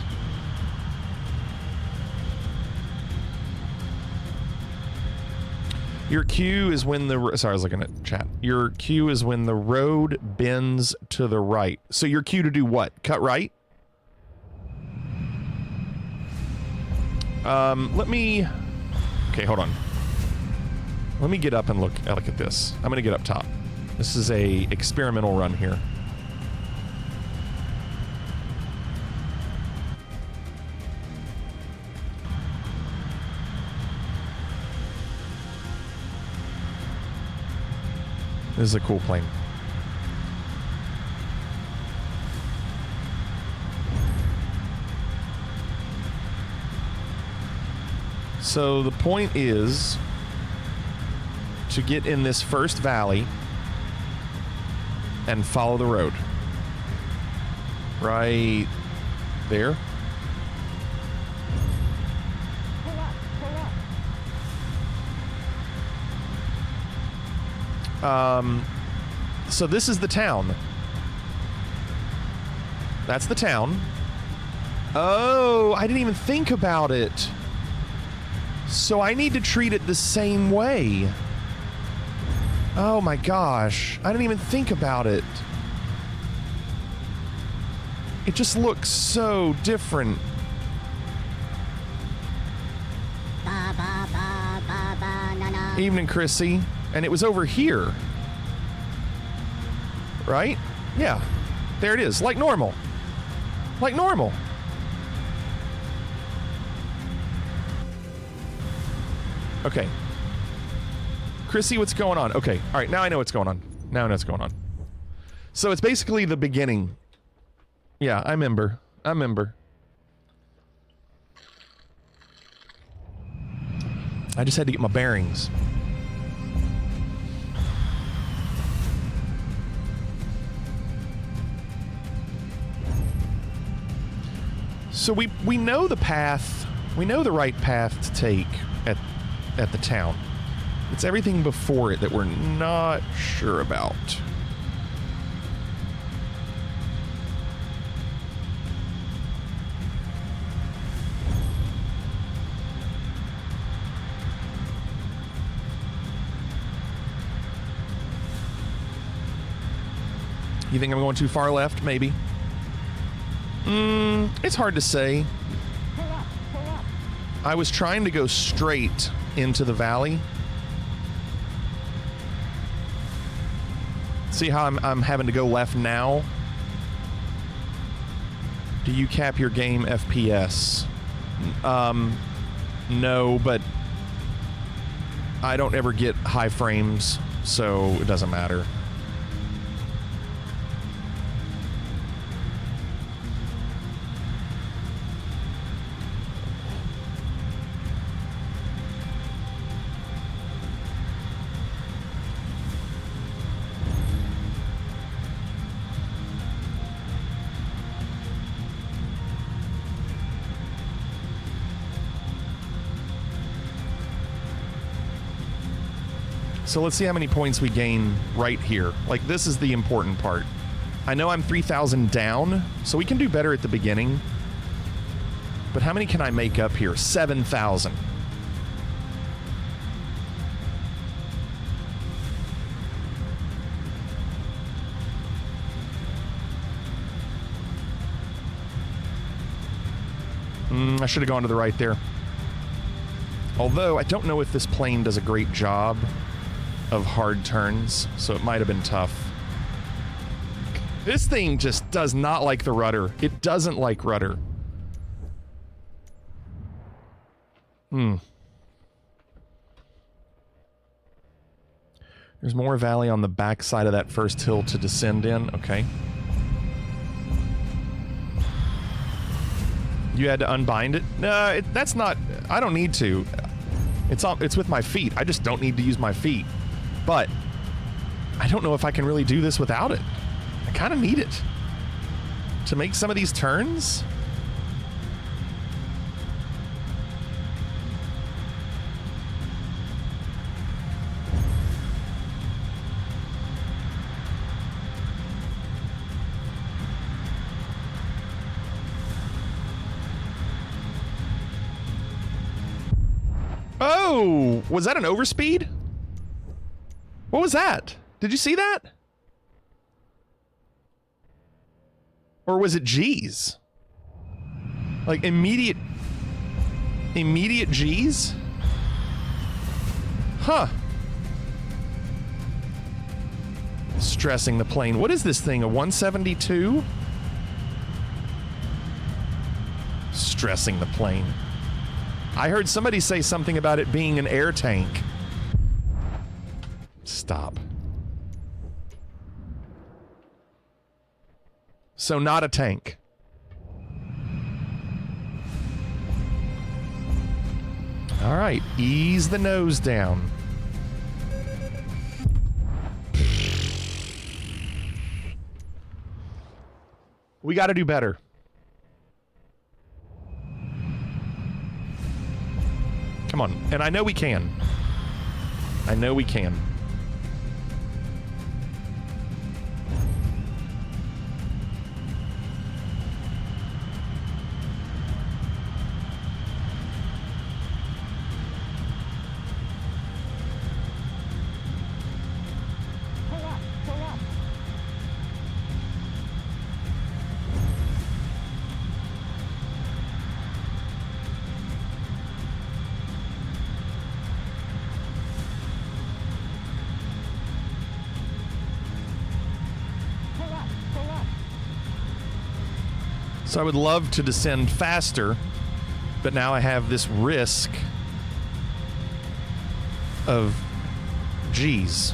Your cue is when the... Sorry, I was looking at chat. Your cue is when the road bends to the right. So your cue to do what? Cut right? Let me... Okay, hold on. Let me get up and look at this. I'm gonna get up top. This is a experimental run here. This is a cool plane. So the point is to get in this first valley and follow the road. Right there. So this is the town. That's the town. Oh, I didn't even think about it. So I need to treat it the same way. Oh my gosh. I didn't even think about it. It just looks so different. Evening, Chrissy. And it was over here. Right? Yeah. There it is. Like normal. Like normal. Okay. Chrissy, what's going on? Okay. All right. Now I know what's going on. Now I know what's going on. So it's basically the beginning. Yeah, I remember. I remember. I just had to get my bearings. So we know the path. We know the right path to take at the town. It's everything before it that we're not sure about. You think I'm going too far left? Maybe. It's hard to say. I was trying to go straight into the valley. See how I'm having to go left now? Do you cap your game FPS? No, but I don't ever get high frames, so it doesn't matter. So let's see how many points we gain right here. Like, this is the important part. I know I'm 3,000 down, so we can do better at the beginning. But how many can I make up here? 7,000. I should have gone to the right there. Although, I don't know if this plane does a great job of hard turns, so it might have been tough. This thing just does not like the rudder. It doesn't like rudder. There's more valley on the back side of that first hill to descend in. Okay. You had to unbind it? No, that's not... I don't need to. It's with my feet. I just don't need to use my feet. But I don't know if I can really do this without it. I kind of need it to make some of these turns. Oh, was that an overspeed? What was that? Did you see that? Or was it G's? Like immediate G's? Huh. Stressing the plane. What is this thing? A 172? Stressing the plane. I heard somebody say something about it being an air tank. Stop. So not a tank. All right, ease the nose down. We got to do better. Come on. And I know we can. I know we can. So I would love to descend faster, but now I have this risk of G's.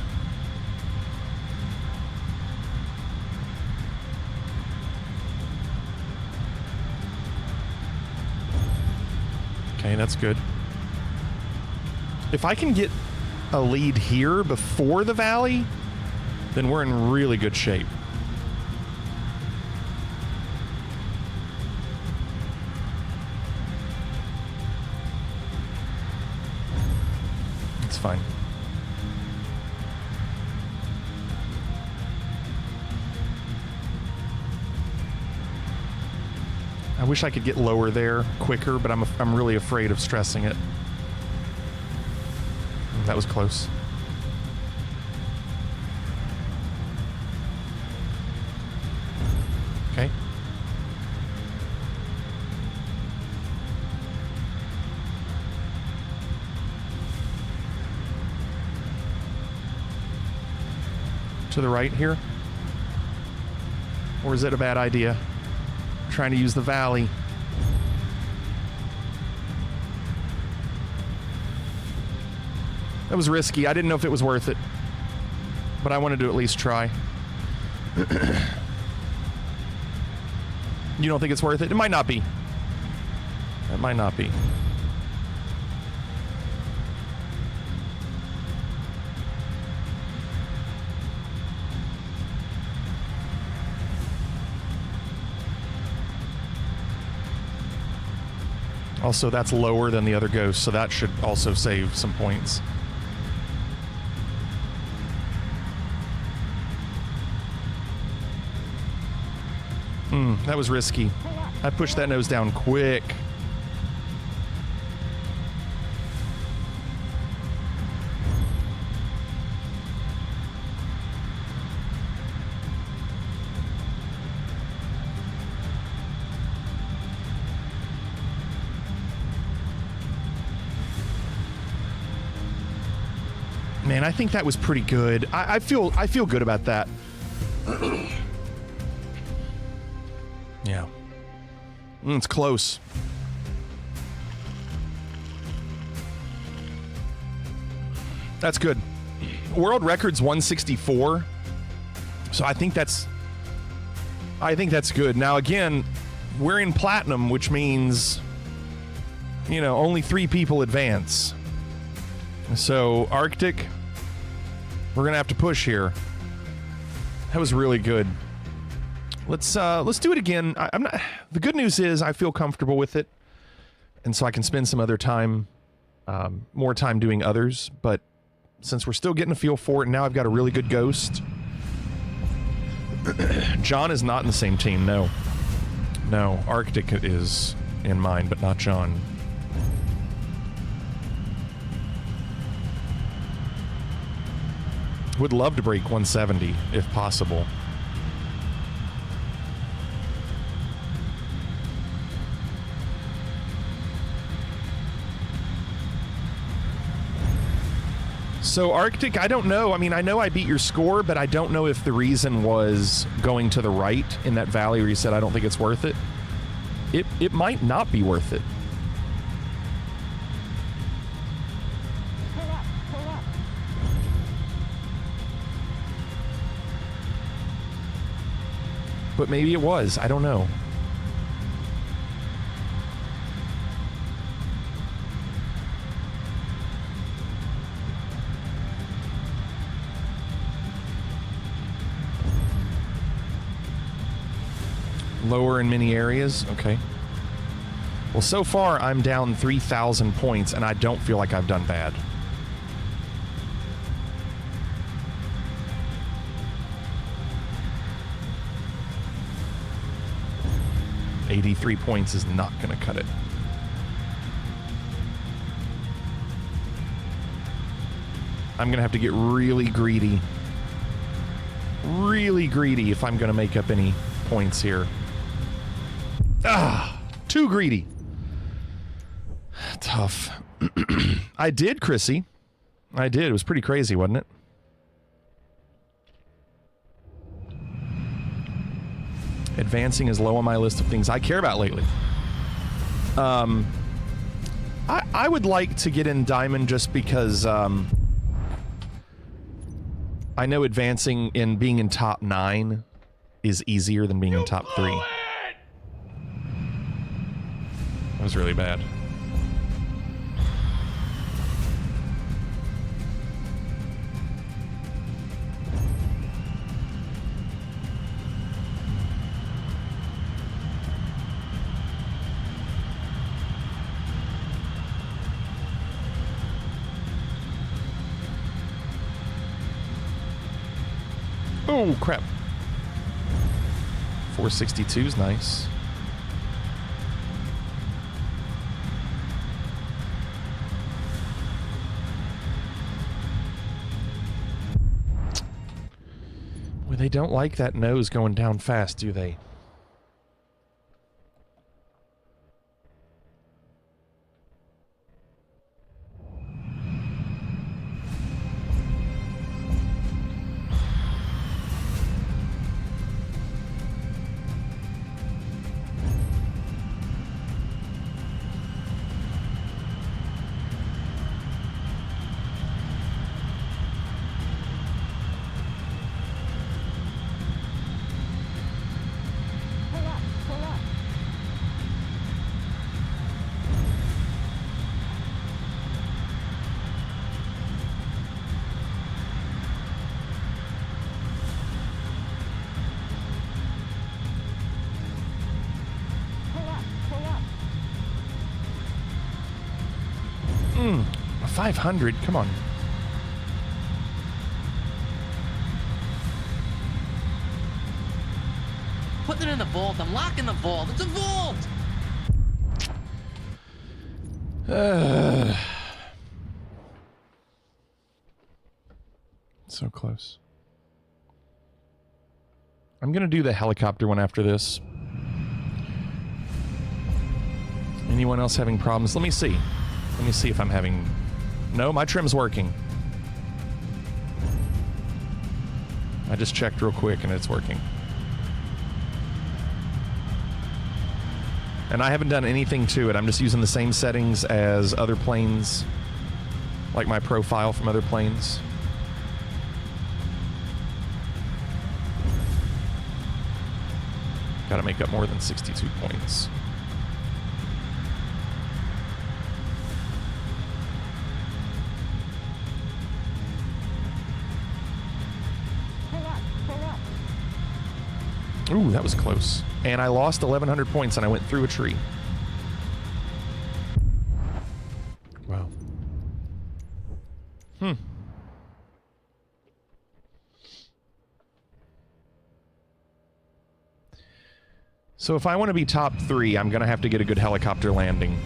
Okay, that's good. If I can get a lead here before the valley, then we're in really good shape. Fine. I wish I could get lower there quicker, but I'm really afraid of stressing it. That was close. Okay. To the right here? Or is it a bad idea? I'm trying to use the valley. That was risky. I didn't know if it was worth it. But I wanted to at least try. You don't think it's worth it? It might not be. It might not be. Also, that's lower than the other ghost, so that should also save some points. That was risky. I pushed that nose down quick. Man, I think that was pretty good. I feel good about that. Yeah. It's close. That's good. World record's 164. So I think that's good. Now again, we're in platinum, which means, you know, only 3 people advance. So Arctic, we're gonna have to push here. That was really good. Let's do it again. I'm not. The good news is I feel comfortable with it, and so I can spend some other time, more time doing others. But since we're still getting a feel for it, and now I've got a really good ghost. John is not in the same team. No, Arctic is in mine, but not John. Would love to break 170 if possible. So Arctic, I don't know. I mean, I know I beat your score, but I don't know if the reason was going to the right in that valley where you said I don't think it's worth it. It might not be worth it. But maybe it was. I don't know. Lower in many areas. Okay. Well, so far I'm down 3,000 points, and I don't feel like I've done bad. $83 points is not going to cut it. I'm going to have to get really greedy. Really greedy if I'm going to make up any points here. Too greedy. Tough. I did, Chrissy. I did. It was pretty crazy, wasn't it? Advancing is low on my list of things I care about lately. I would like to get in Diamond just because I know advancing in being in top 9 is easier than being in top 3. That was really bad. Oh, crap. 462 is nice. Well, they don't like that nose going down fast, do they? A 500, come on. Put it in the vault. I'm locking the vault. It's a vault! So close. I'm gonna do the helicopter one after this. Anyone else having problems? Let me see. Let me see if I'm having... No, my trim's working. I just checked real quick and it's working. And I haven't done anything to it. I'm just using the same settings as other planes, like my profile from other planes. Got to make up more than 62 points. Ooh, that was close. And I lost 1,100 points and I went through a tree. Wow. So if I want to be top 3, I'm going to have to get a good helicopter landing.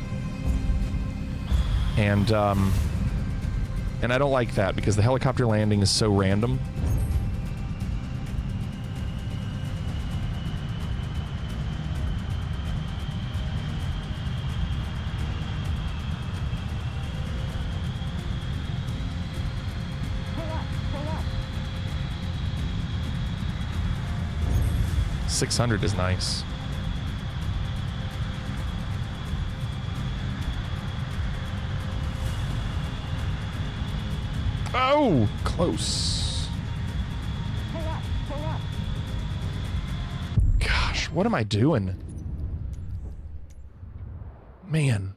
And I don't like that because the helicopter landing is so random. $600 is nice. Oh, close. Gosh, what am I doing? Man.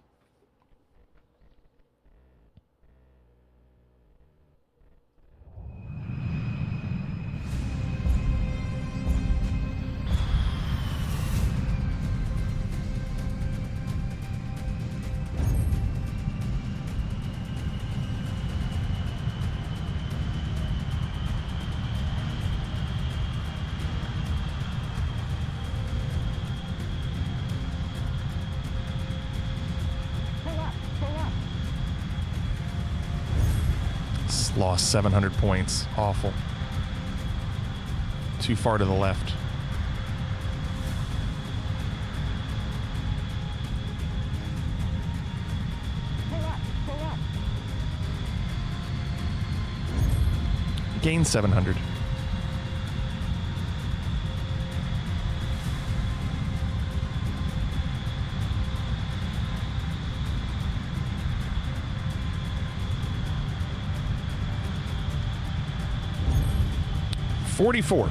Lost 700 points. Awful. Too far to the left. Gained 700. $44.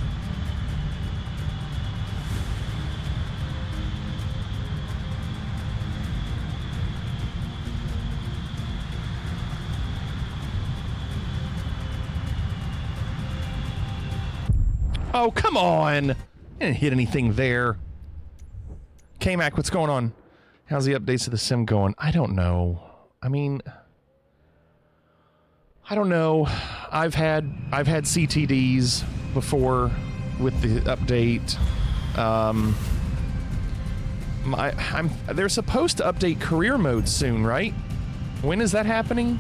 Oh, come on. I didn't hit anything there. K-Mac, what's going on? How's the updates of the sim going? I don't know. I mean, I don't know. I've had CTDs before with the update. They're supposed to update career mode soon, right? When is that happening?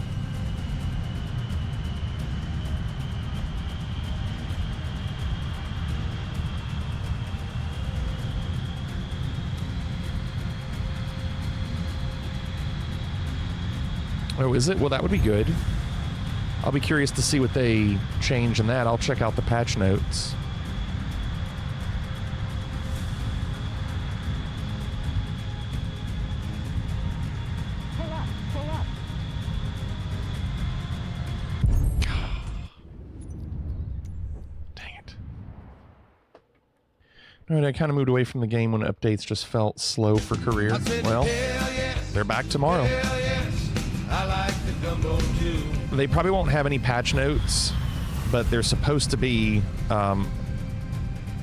Oh, is it? Well, that would be good. I'll be curious to see what they change in that. I'll check out the patch notes. Dang it. All right, I kind of moved away from the game when updates just felt slow for career. Well, they're back tomorrow. They probably won't have any patch notes, but they're supposed to be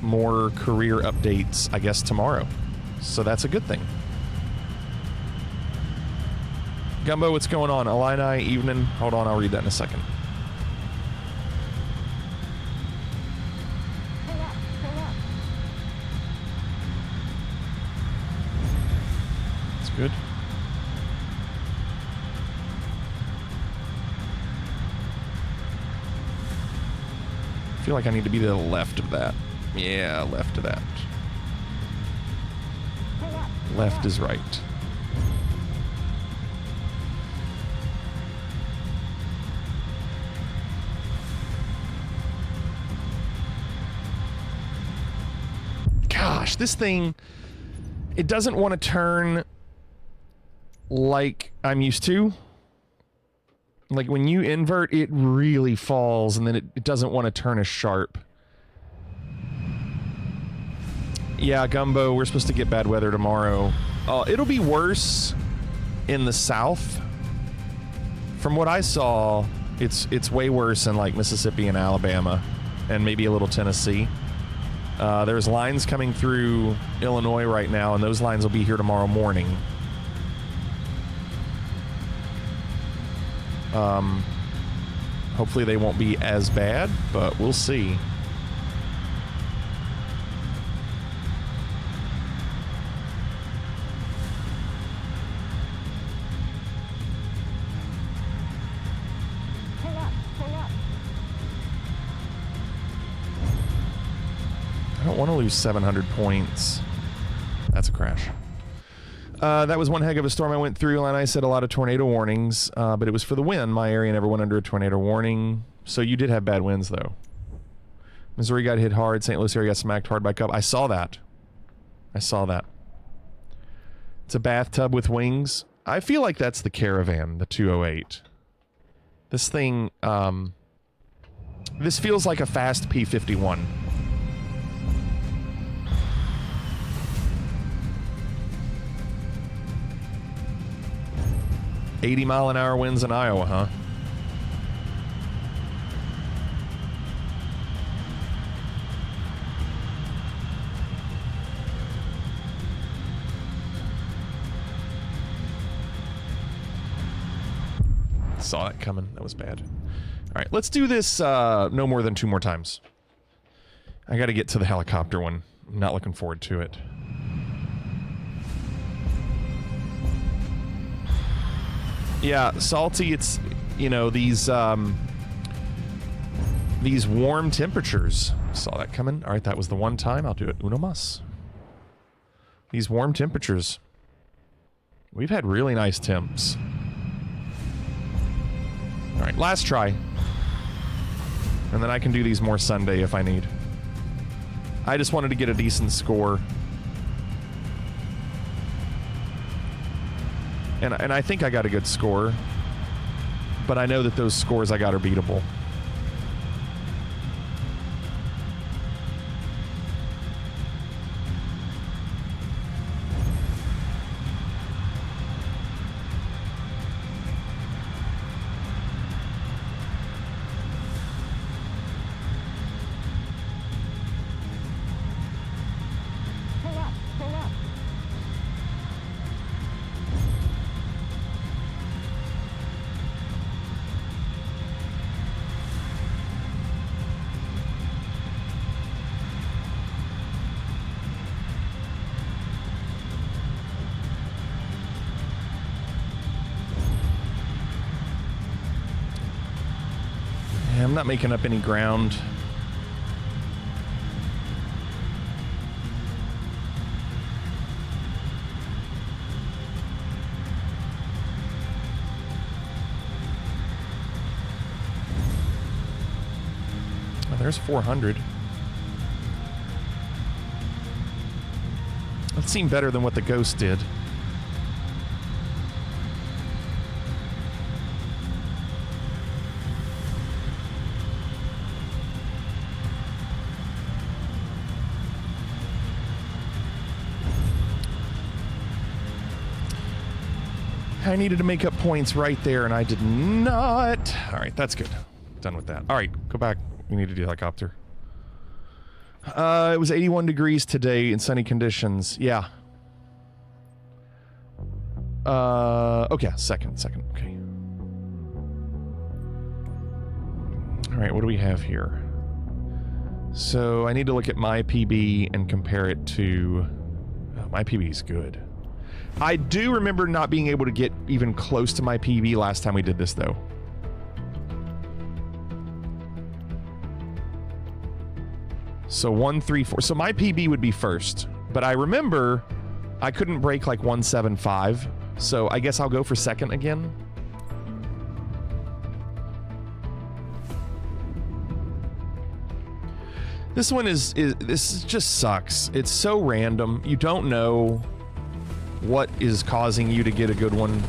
more career updates, I guess, tomorrow. So that's a good thing. Gumbo, what's going on? Illini, evening. Hold on, I'll read that in a second. That's good. I feel like I need to be to the left of that. Yeah, left of that. Left is right. This thing, it doesn't want to turn like I'm used to. Like when you invert, it really falls, and then it doesn't want to turn as sharp. Yeah, Gumbo, we're supposed to get bad weather tomorrow. It'll be worse in the south. From what I saw, it's way worse in like Mississippi and Alabama, and maybe a little Tennessee. There's lines coming through Illinois right now, and those lines will be here tomorrow morning. Hopefully they won't be as bad, but we'll see. I don't want to lose 700 points. That's a crash. That was one heck of a storm I went through, and I said a lot of tornado warnings, but it was for the wind. My area never went under a tornado warning. So you did have bad winds, though. Missouri got hit hard. St. Louis area got smacked hard by Cub. I saw that. I saw that. It's a bathtub with wings. I feel like that's the Caravan, the 208. This thing, this feels like a fast P-51. $80-mile-an-hour winds in Iowa, huh? Saw that coming. That was bad. All right, let's do this no more than 2 more times. I got to get to the helicopter one. I'm not looking forward to it. Yeah, Salty, it's, you know, these warm temperatures. Saw that coming. All right, that was the one time. I'll do it uno mas. These warm temperatures. We've had really nice temps. All right, last try. And then I can do these more Sunday if I need. I just wanted to get a decent score. And I think I got a good score. But I know that those scores I got are beatable. I'm not making up any ground. Oh, there's 400. That seemed better than what the Ghost did. I needed to make up points right there, and I did not. All right, that's good. Done with that. All right, go back. We need to do helicopter. It was 81 degrees today in sunny conditions. Yeah. Okay, second. Okay. All right, what do we have here? So I need to look at my PB and compare it to... Oh, my PB is good. I do remember not being able to get even close to my PB last time we did this, though. So 134. So my PB would be first. But I remember I couldn't break like 175. So I guess I'll go for second again. This one this just sucks. It's so random. You don't know what is causing you to get a good one.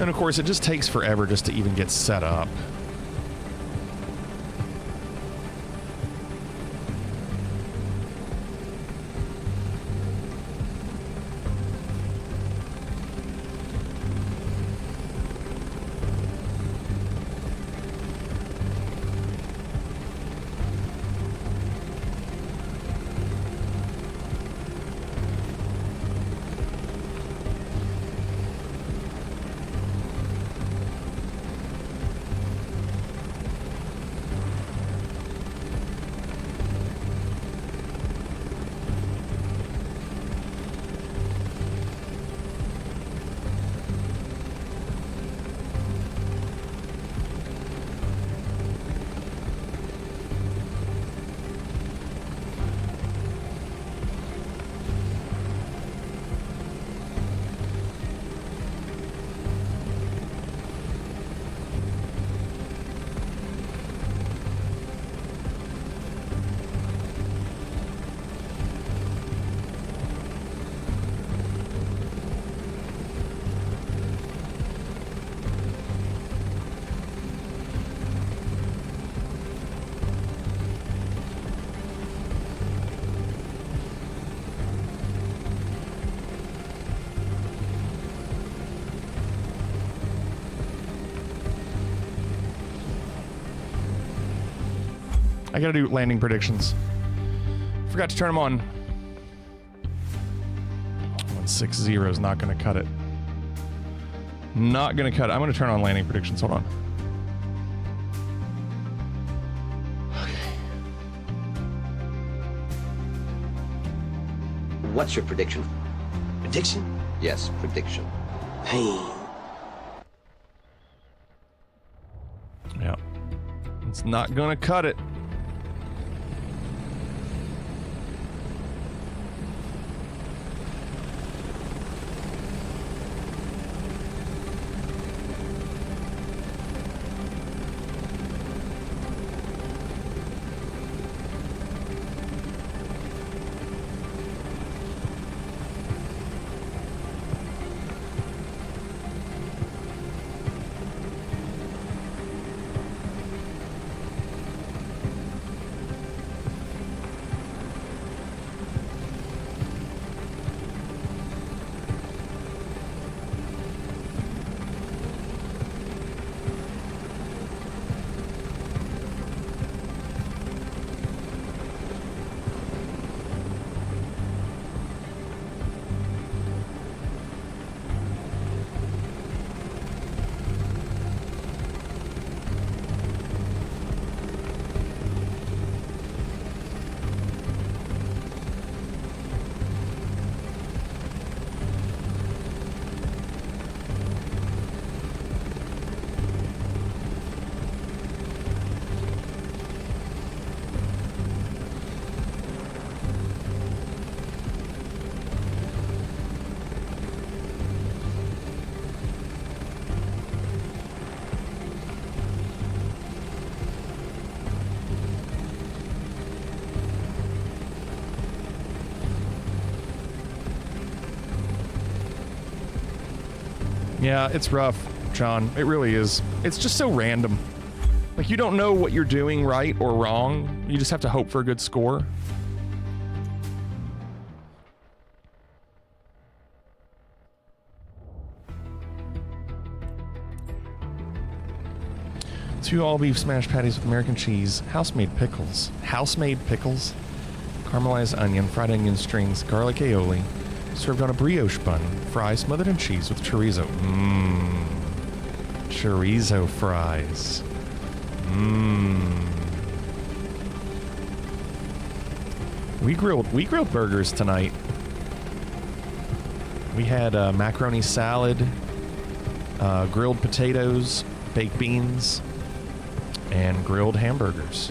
And of course, it just takes forever just to even get set up. I gotta do landing predictions. Forgot to turn them on. 160 is not gonna cut it. Not gonna cut it. I'm gonna turn on landing predictions. Hold on. What's your prediction? Prediction? Yes, prediction. Pain. Yeah. It's not gonna cut it. Yeah, it's rough, John. It really is. It's just so random. Like, you don't know what you're doing right or wrong. You just have to hope for a good score. Two all-beef smashed patties with American cheese, house-made pickles. House-made pickles? Caramelized onion, fried onion strings, garlic aioli, served on a brioche bun, fries smothered in cheese with chorizo. Mmm. Chorizo fries. Mmm. We grilled burgers tonight. We had macaroni salad, grilled potatoes, baked beans, and grilled hamburgers.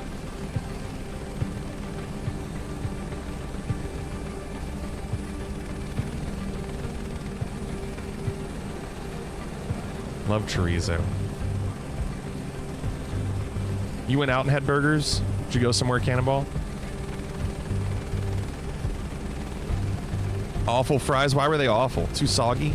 Love chorizo. You went out and had burgers? Did you go somewhere, Cannonball? Awful fries? Why were they awful? Too soggy?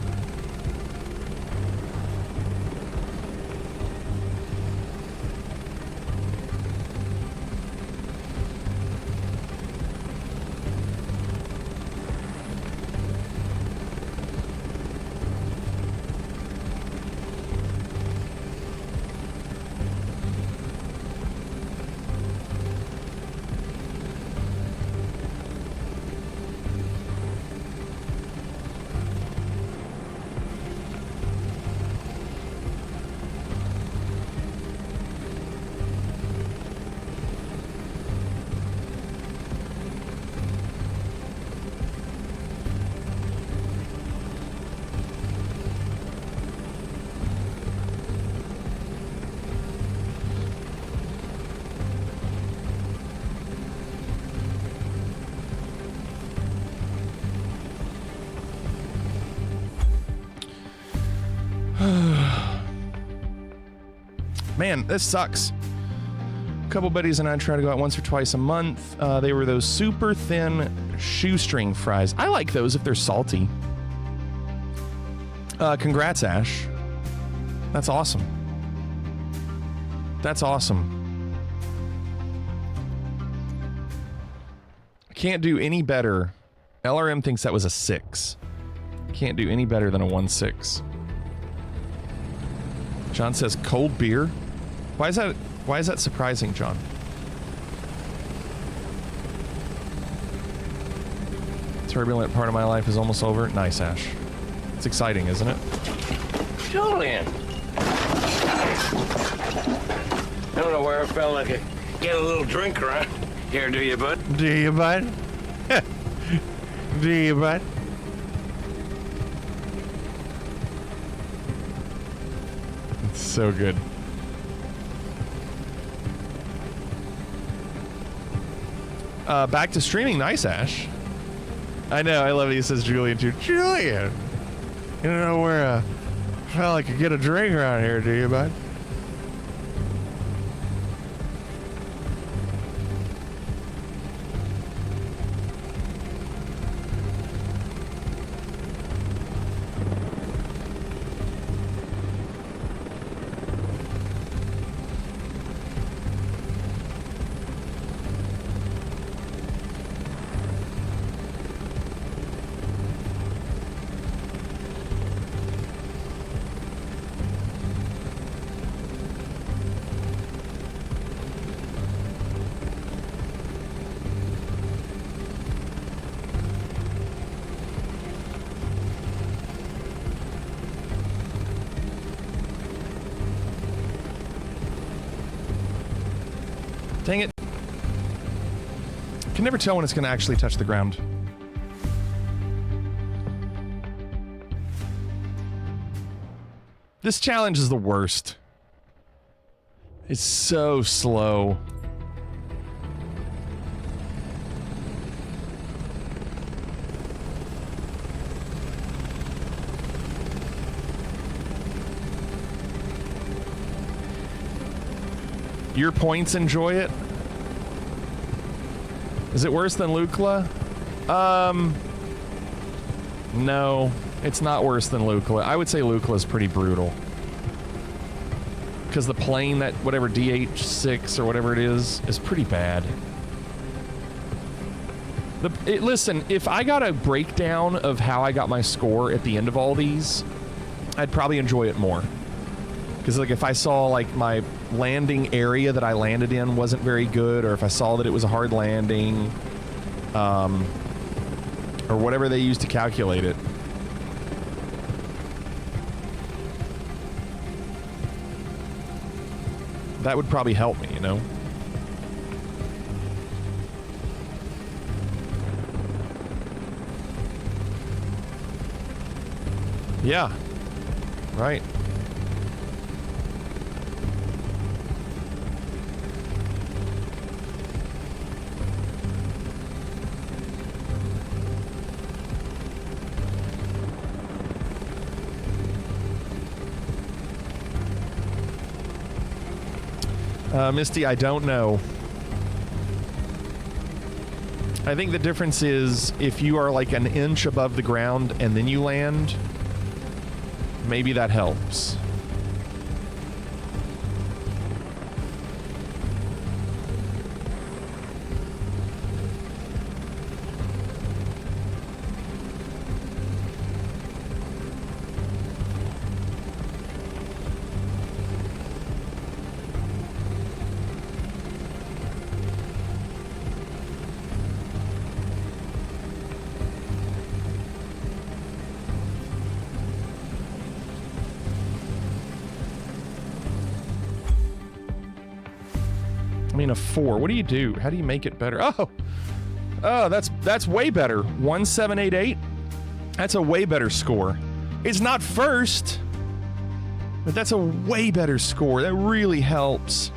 Man, this sucks. A couple buddies and I try to go out once or twice a month. They were those super thin shoestring fries. I like those if they're salty. Congrats, Ash. That's awesome. That's awesome. I can't do any better. LRM thinks that was a 6. Can't do any better than a 1.6. John says cold beer. Why is that surprising, John? Turbulent part of my life is almost over. Nice, Ash. It's exciting, isn't it? Julian! I don't know where I felt like I get a little drink around here, do you, bud? Do you, bud? Do you, bud? It's so good. Back to streaming. Nice, Ash. I know. I love it. He says Julian, too. Julian! You don't know where I felt like I could get a drink around here, do you, bud? Dang it. Can never tell when it's going to actually touch the ground. This challenge is the worst. It's so slow. Your points enjoy it? Is it worse than Lukla? No, it's not worse than Lukla. I would say Lukla is pretty brutal. Because the plane, that whatever DH6 or whatever it is pretty bad. Listen, if I got a breakdown of how I got my score at the end of all these, I'd probably enjoy it more. Because like if I saw like my landing area that I landed in wasn't very good, or if I saw that it was a hard landing, or whatever they use to calculate it. That would probably help me, you know? Yeah. Right. Misty, I don't know. I think the difference is if you are like an inch above the ground and then you land, maybe that helps. A 4. What do you do? How do you make it better? Oh, that's way better. 1788. That's a way better score. It's not first, but that's a way better score. That really helps.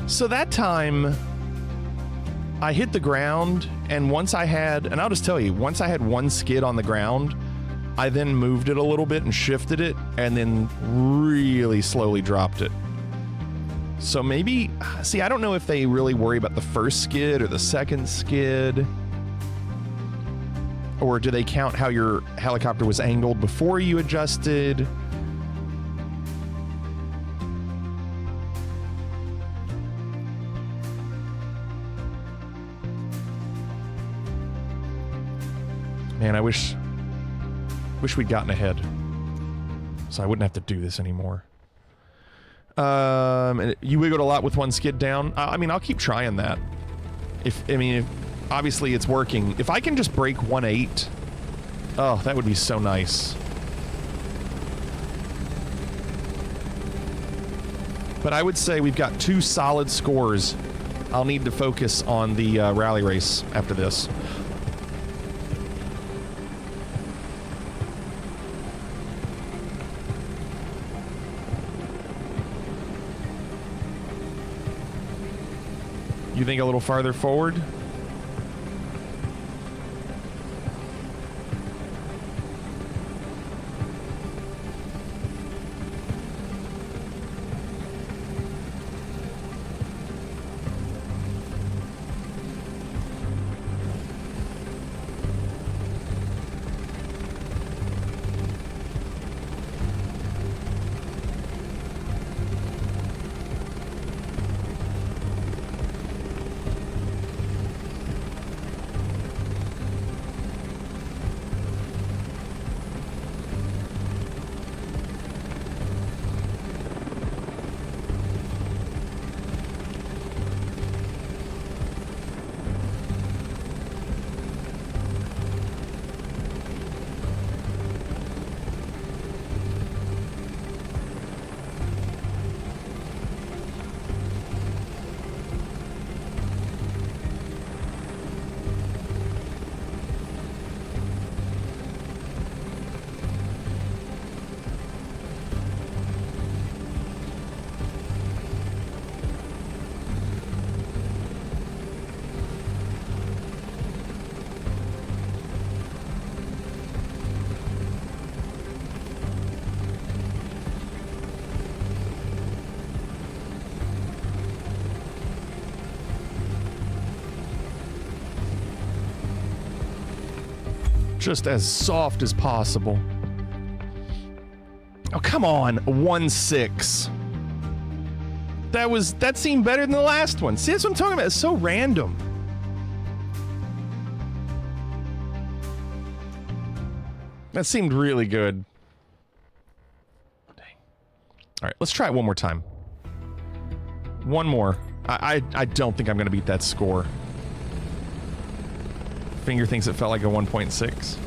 So that time, I hit the ground, and once I had, and I'll just tell you, once I had one skid on the ground, I then moved it a little bit and shifted it, and then really slowly dropped it. So maybe, see, I don't know if they really worry about the first skid or the second skid. Or do they count how your helicopter was angled before you adjusted? Man, I wish we'd gotten ahead, so I wouldn't have to do this anymore. You wiggled a lot with one skid down. I mean, I'll keep trying that. If obviously it's working. If I can just break 1.8, oh, that would be so nice. But I would say we've got 2 solid scores. I'll need to focus on the rally race after this. You think a little farther forward? Just as soft as possible. Oh, come on. 1.6. That seemed better than the last one. See, that's what I'm talking about. It's so random. That seemed really good. Dang. All right, let's try it one more time. One more. I don't think I'm going to beat that score. Finger thinks it felt like a 1.6.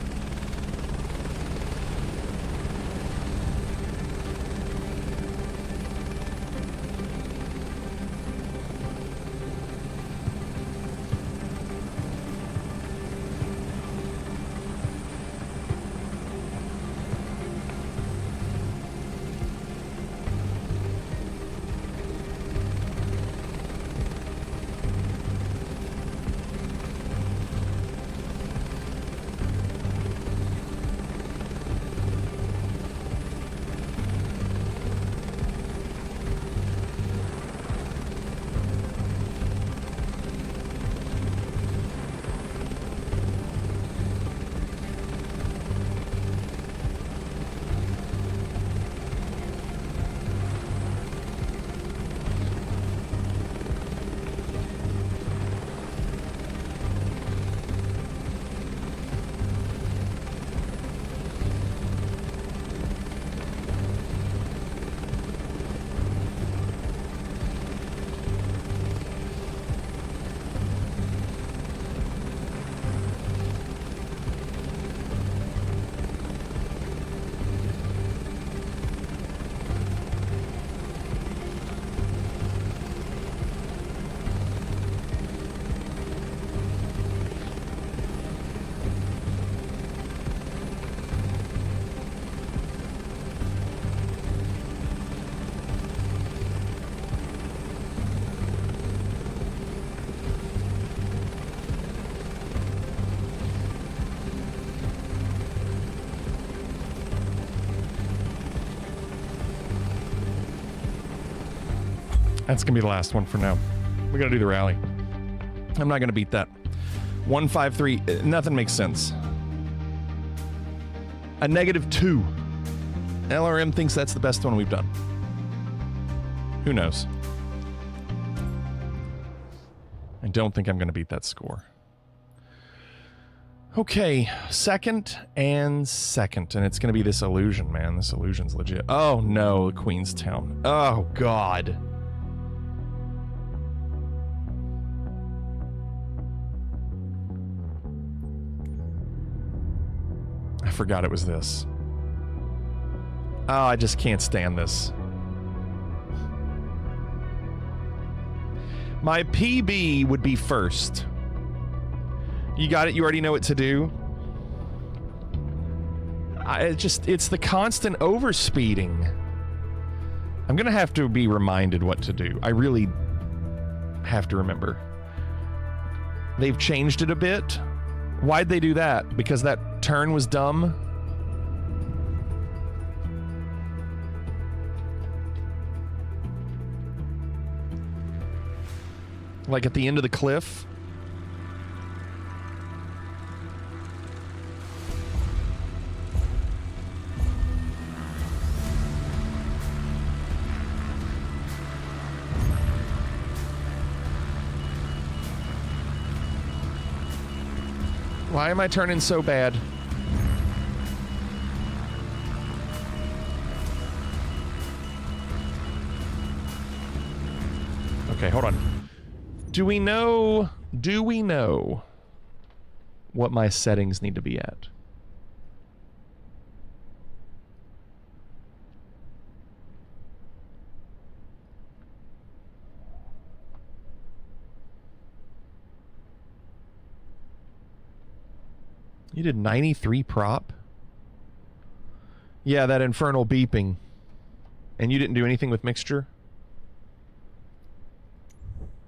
That's going to be the last one for now. We got to do the rally. I'm not going to beat that. 153. Nothing makes sense. A -2. LRM thinks that's the best one we've done. Who knows? I don't think I'm going to beat that score. Okay, second, and it's going to be this illusion, man. This illusion's legit. Oh no, Queenstown. Oh God. I forgot it was this. Oh, I just can't stand this. My PB would be first. You got it? You already know what to do? It's the constant overspeeding. I'm gonna have to be reminded what to do. I really have to remember. They've changed it a bit. Why'd they do that? Because that turn was dumb? Like at the end of the cliff? Why am I turning so bad? Okay, hold on. Do we know what my settings need to be at? You did 93 prop? Yeah, that infernal beeping. And you didn't do anything with mixture?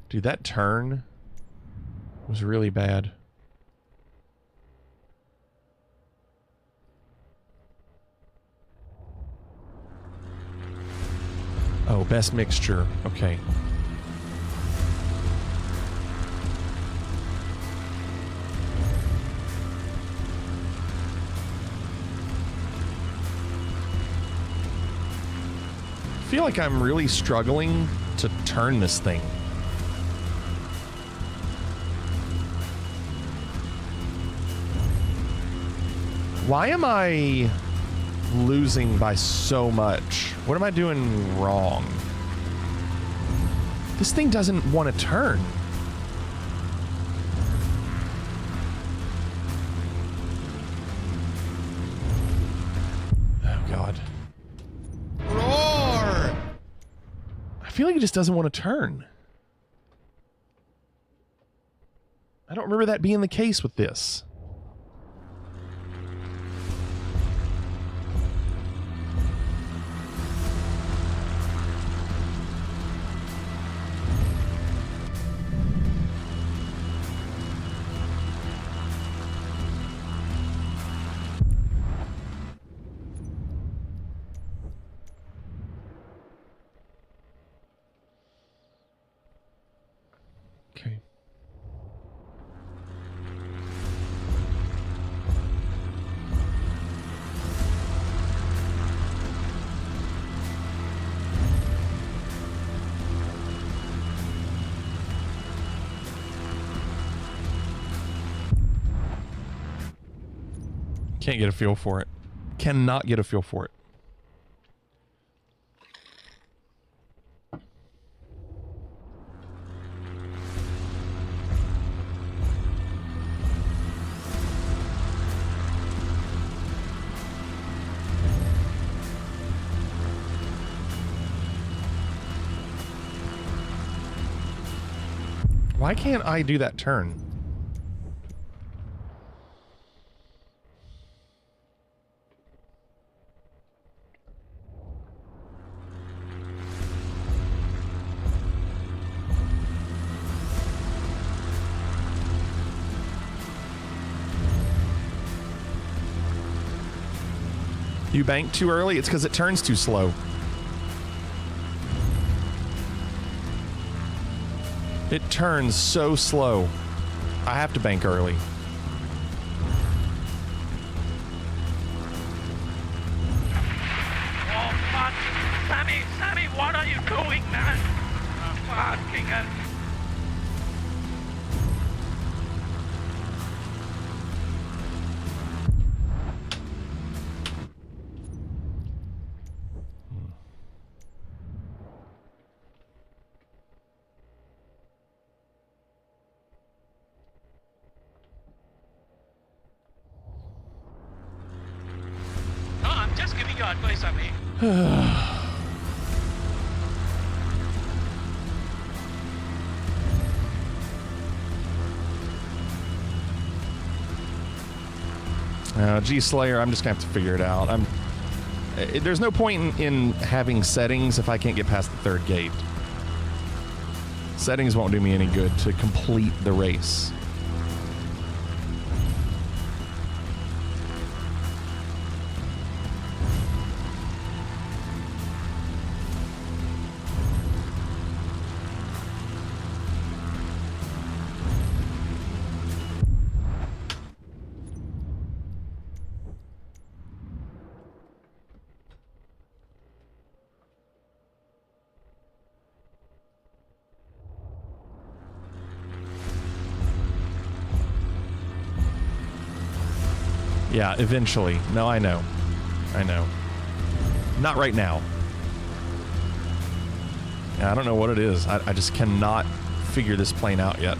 Dude, that turn was really bad. Oh, best mixture. Okay. I feel like I'm really struggling to turn this thing. Why am I losing by so much? What am I doing wrong? This thing doesn't want to turn. Oh, God. Roar! I feel like it just doesn't want to turn. I don't remember that being the case with this. Can't get a feel for it. Cannot get a feel for it. Why can't I do that turn? You banked too early? It's because it turns too slow. It turns so slow. I have to bank early. Oh, fuck. Sammy, what are you doing, man? Fucking hell. No, I'm just giving you advice, Sammy. G Slayer, I'm just gonna have to figure it out. There's no point in having settings if I can't get past the third gate. Settings won't do me any good to complete the race. Yeah, eventually. No, I know. I know. Not right now. Yeah, I don't know what it is. I just cannot figure this plane out yet.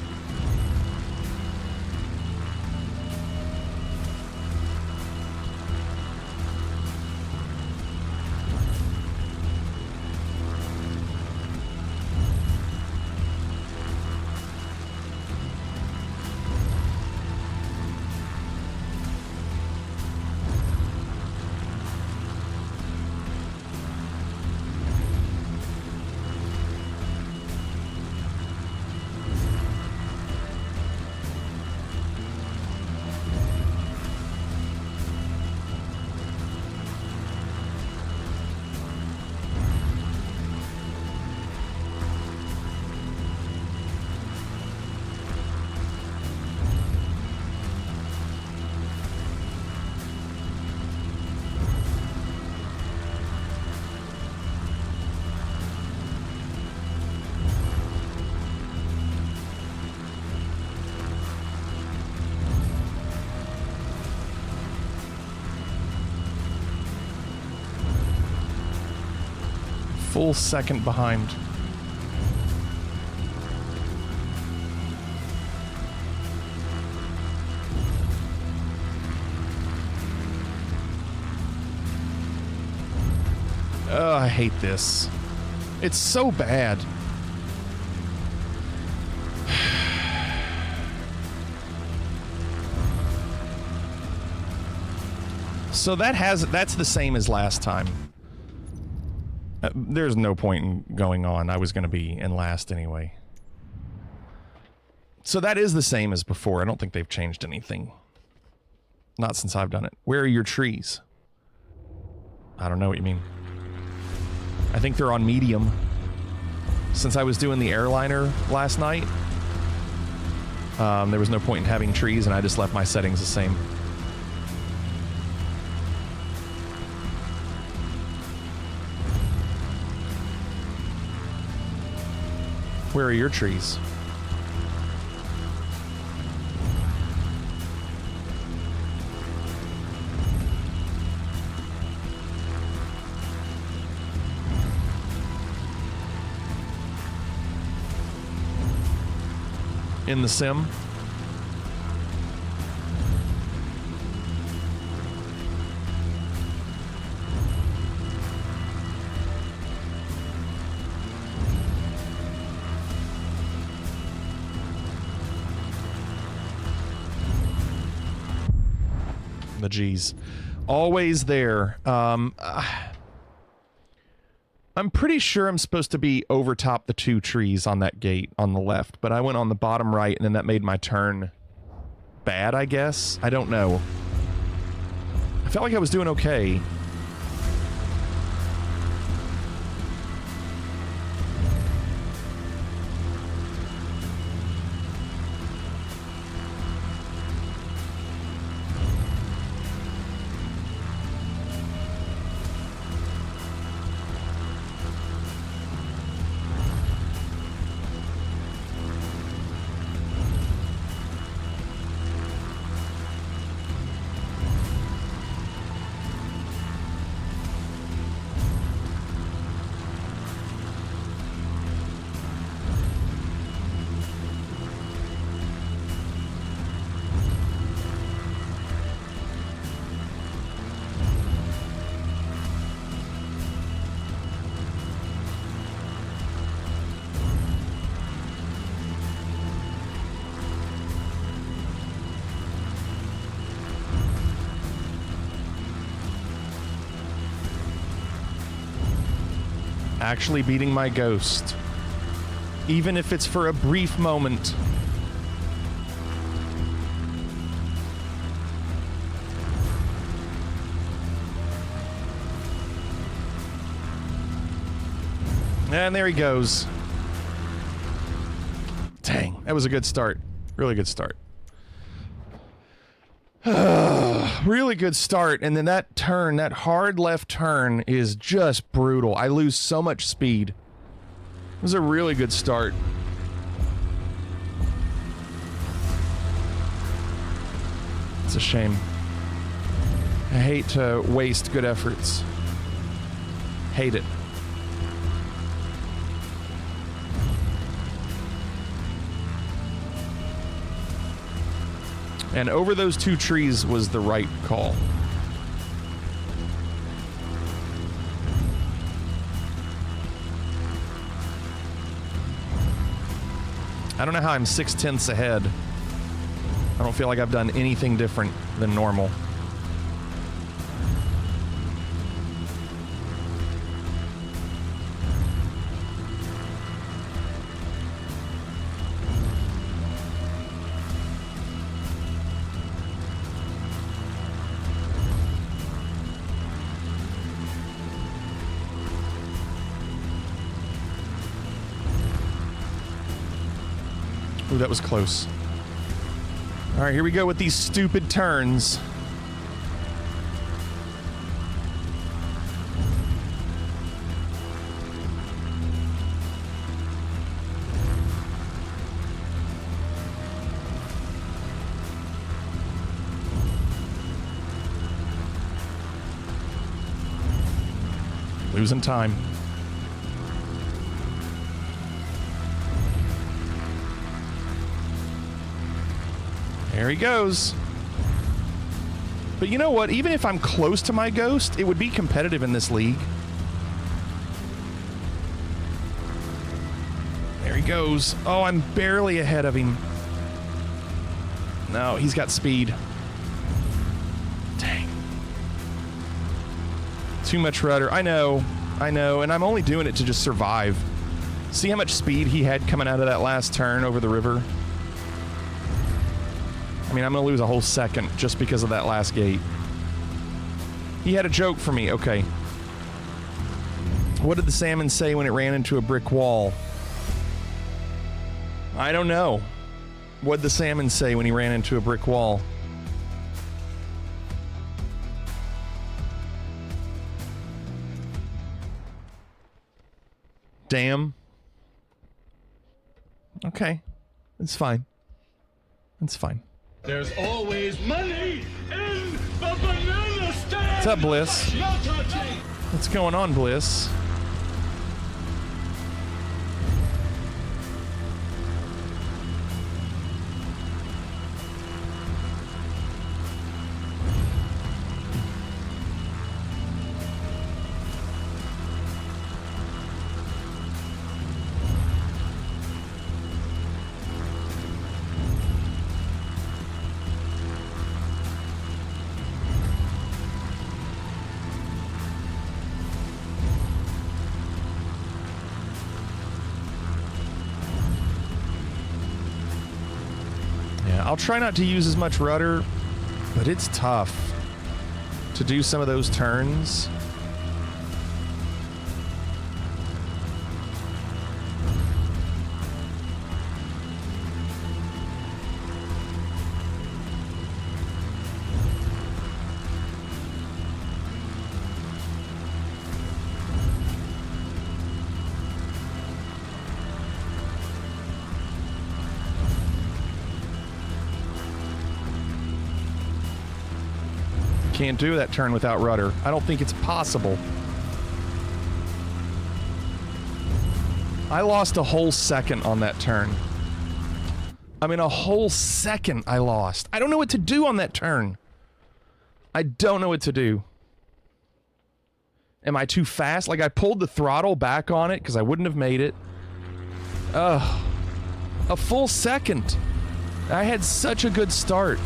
Full second behind. Oh, I hate this. It's so bad. So that's the same as last time. There's no point in going on. I was going to be in last anyway. So that is the same as before. I don't think they've changed anything. Not since I've done it. Where are your trees? I don't know what you mean. I think they're on medium. Since I was doing the airliner last night, there was no point in having trees, and I just left my settings the same. Where are your trees? In the sim? The G's. Always there. I'm pretty sure I'm supposed to be over top the two trees on that gate on the left, but I went on the bottom right, and then that made my turn bad, I guess? I don't know. I felt like I was doing okay. Actually beating my ghost. Even if it's for a brief moment. And there he goes. Dang, that was a good start. Really good start. Really good start. And then that turn, that hard left turn is just brutal. I lose so much speed. It was a really good start. It's a shame. I hate to waste good efforts. Hate it. And over those two trees was the right call. I don't know how I'm 6/10 ahead. I don't feel like I've done anything different than normal. Ooh, that was close. All right, here we go with these stupid turns. Losing time. There he goes. But you know what? Even if I'm close to my ghost, it would be competitive in this league. There he goes. Oh, I'm barely ahead of him. No, he's got speed. Dang. Too much rudder. I know, and I'm only doing it to just survive. See how much speed he had coming out of that last turn over the river? I mean, I'm going to lose a whole second just because of that last gate. He had a joke for me. Okay. What did the salmon say when it ran into a brick wall? I don't know. What did the salmon say when he ran into a brick wall? Damn. Okay. It's fine. It's fine. There's always money in the banana stand! What's up, Bliss? No touching! What's going on, Bliss? I'll try not to use as much rudder, but it's tough to do some of those turns. Can't do that turn without rudder. I don't think it's possible. I lost a whole second on that turn. I mean, a whole second I lost. I don't know what to do on that turn. I don't know what to do. Am I too fast? Like, I pulled the throttle back on it because I wouldn't have made it. Ugh. A full second. I had such a good start.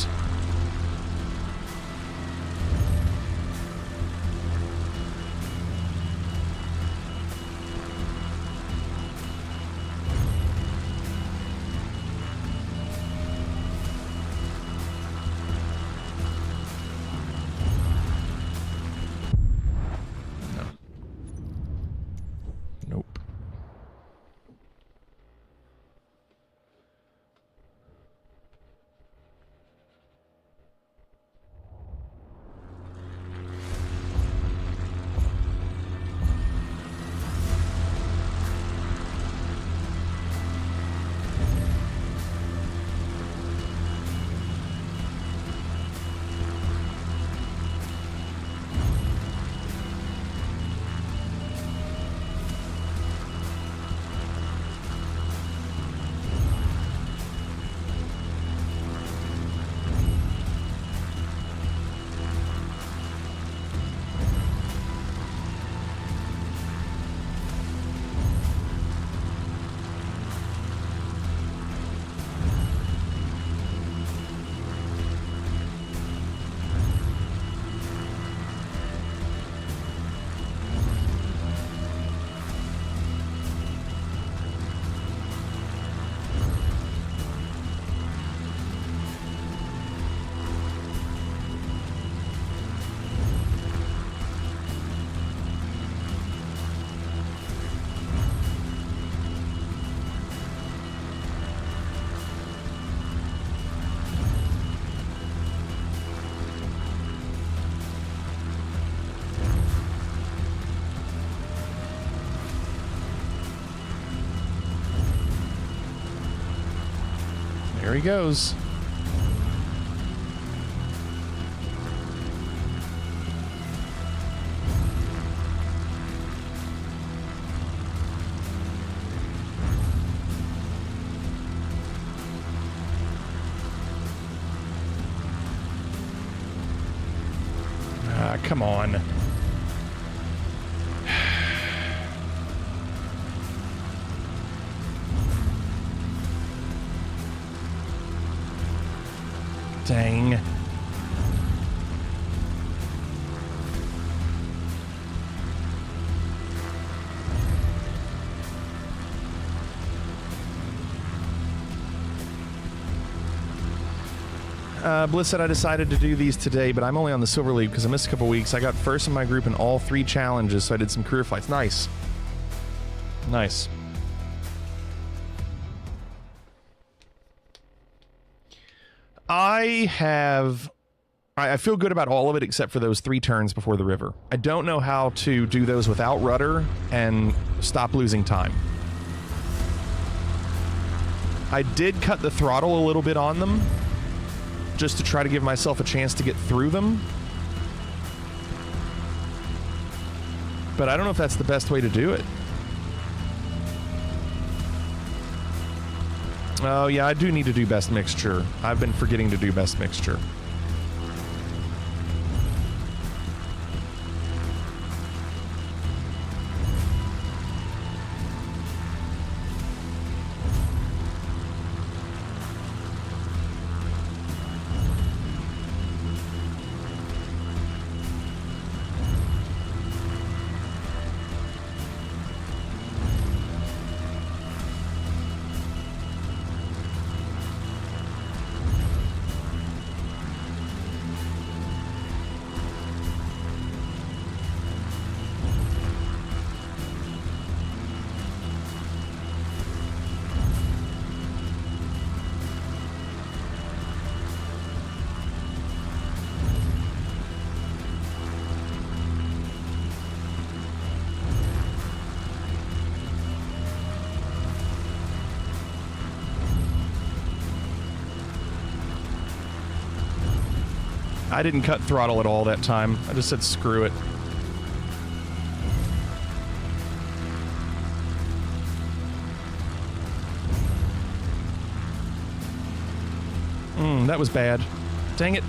There he goes. Come on. Dang. Bliss said I decided to do these today, but I'm only on the Silver League because I missed a couple weeks. I got first in my group in all 3 challenges, so I did some career flights. Nice. Nice. I feel good about all of it except for those 3 turns before the river. I don't know how to do those without rudder and stop losing time. I did cut the throttle a little bit on them, just to try to give myself a chance to get through them. But I don't know if that's the best way to do it. Oh yeah, I do need to do best mixture. I've been forgetting to do best mixture. I didn't cut throttle at all that time. I just said screw it. That was bad. Dang it.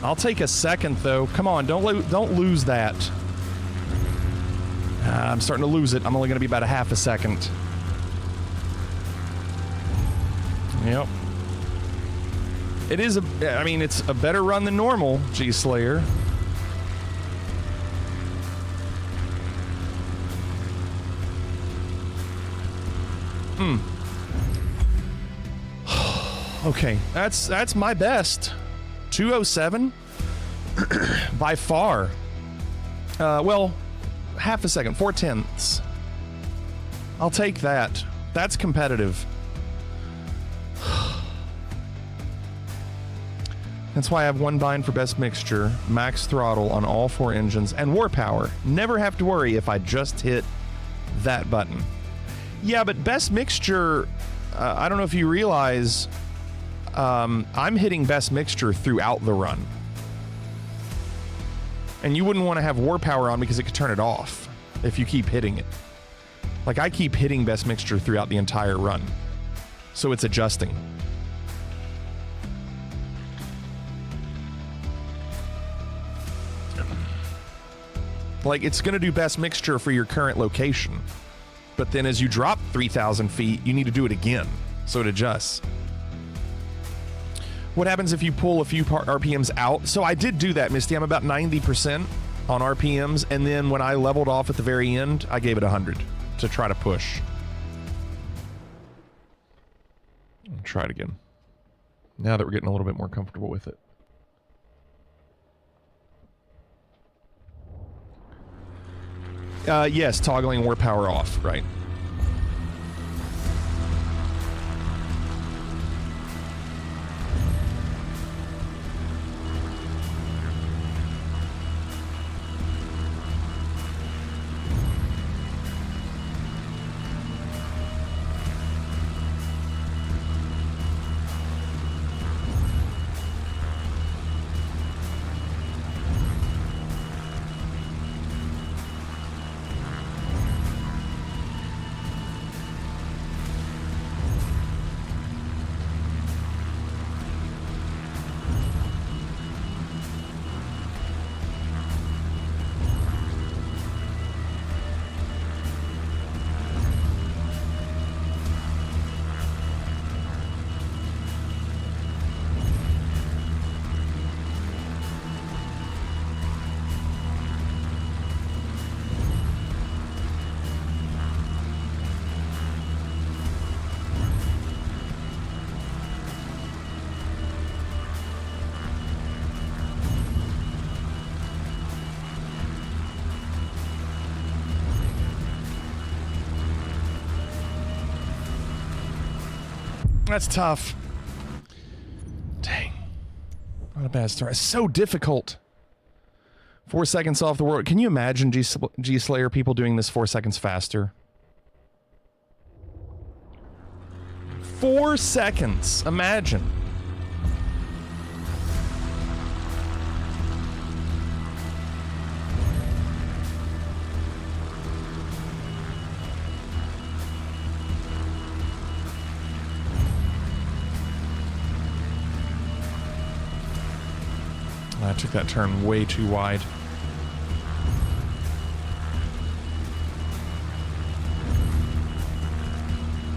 I'll take a second though. Come on, don't lose that. I'm starting to lose it. I'm only going to be about a half a second. Yep. It is I mean, it's a better run than normal, G-Slayer. Okay, that's my best. 207 by far. Well, half a second, 4/10. I'll take that. That's competitive. That's why I have 1 bind for best mixture, max throttle on all 4 engines, and war power. Never have to worry if I just hit that button. Yeah, but best mixture, I don't know if you realize, I'm hitting best mixture throughout the run. And you wouldn't want to have war power on because it could turn it off if you keep hitting it. Like, I keep hitting best mixture throughout the entire run. So it's adjusting. Like, it's going to do best mixture for your current location. But then as you drop 3,000 feet, you need to do it again. So it adjusts. What happens if you pull a few RPMs out? So I did do that, Misty. I'm about 90% on RPMs. And then when I leveled off at the very end, I gave it 100 to try to push. I'll try it again. Now that we're getting a little bit more comfortable with it. Yes, toggling war power off, right. That's tough. Dang. Not a bad start. It's so difficult. 4 seconds off the world. Can you imagine G-Slayer people doing this 4 seconds faster? 4 seconds. Imagine. I took that turn way too wide.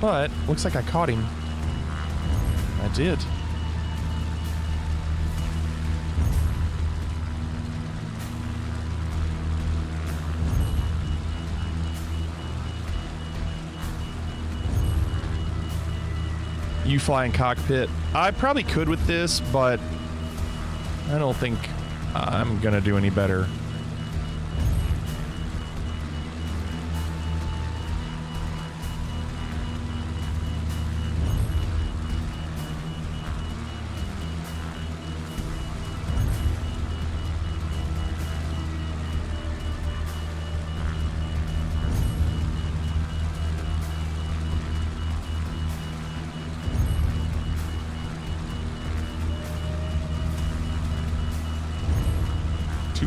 But looks like I caught him. I did. You fly in cockpit. I probably could with this, but I don't think I'm gonna do any better.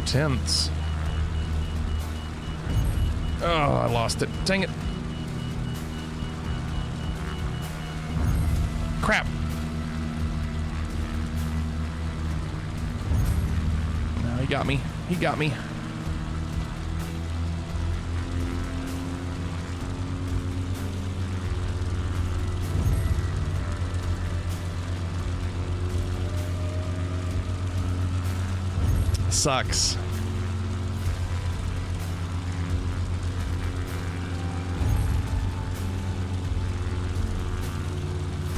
Tenths. Oh, I lost it. Dang it. Crap. No, he got me. He got me. Sucks.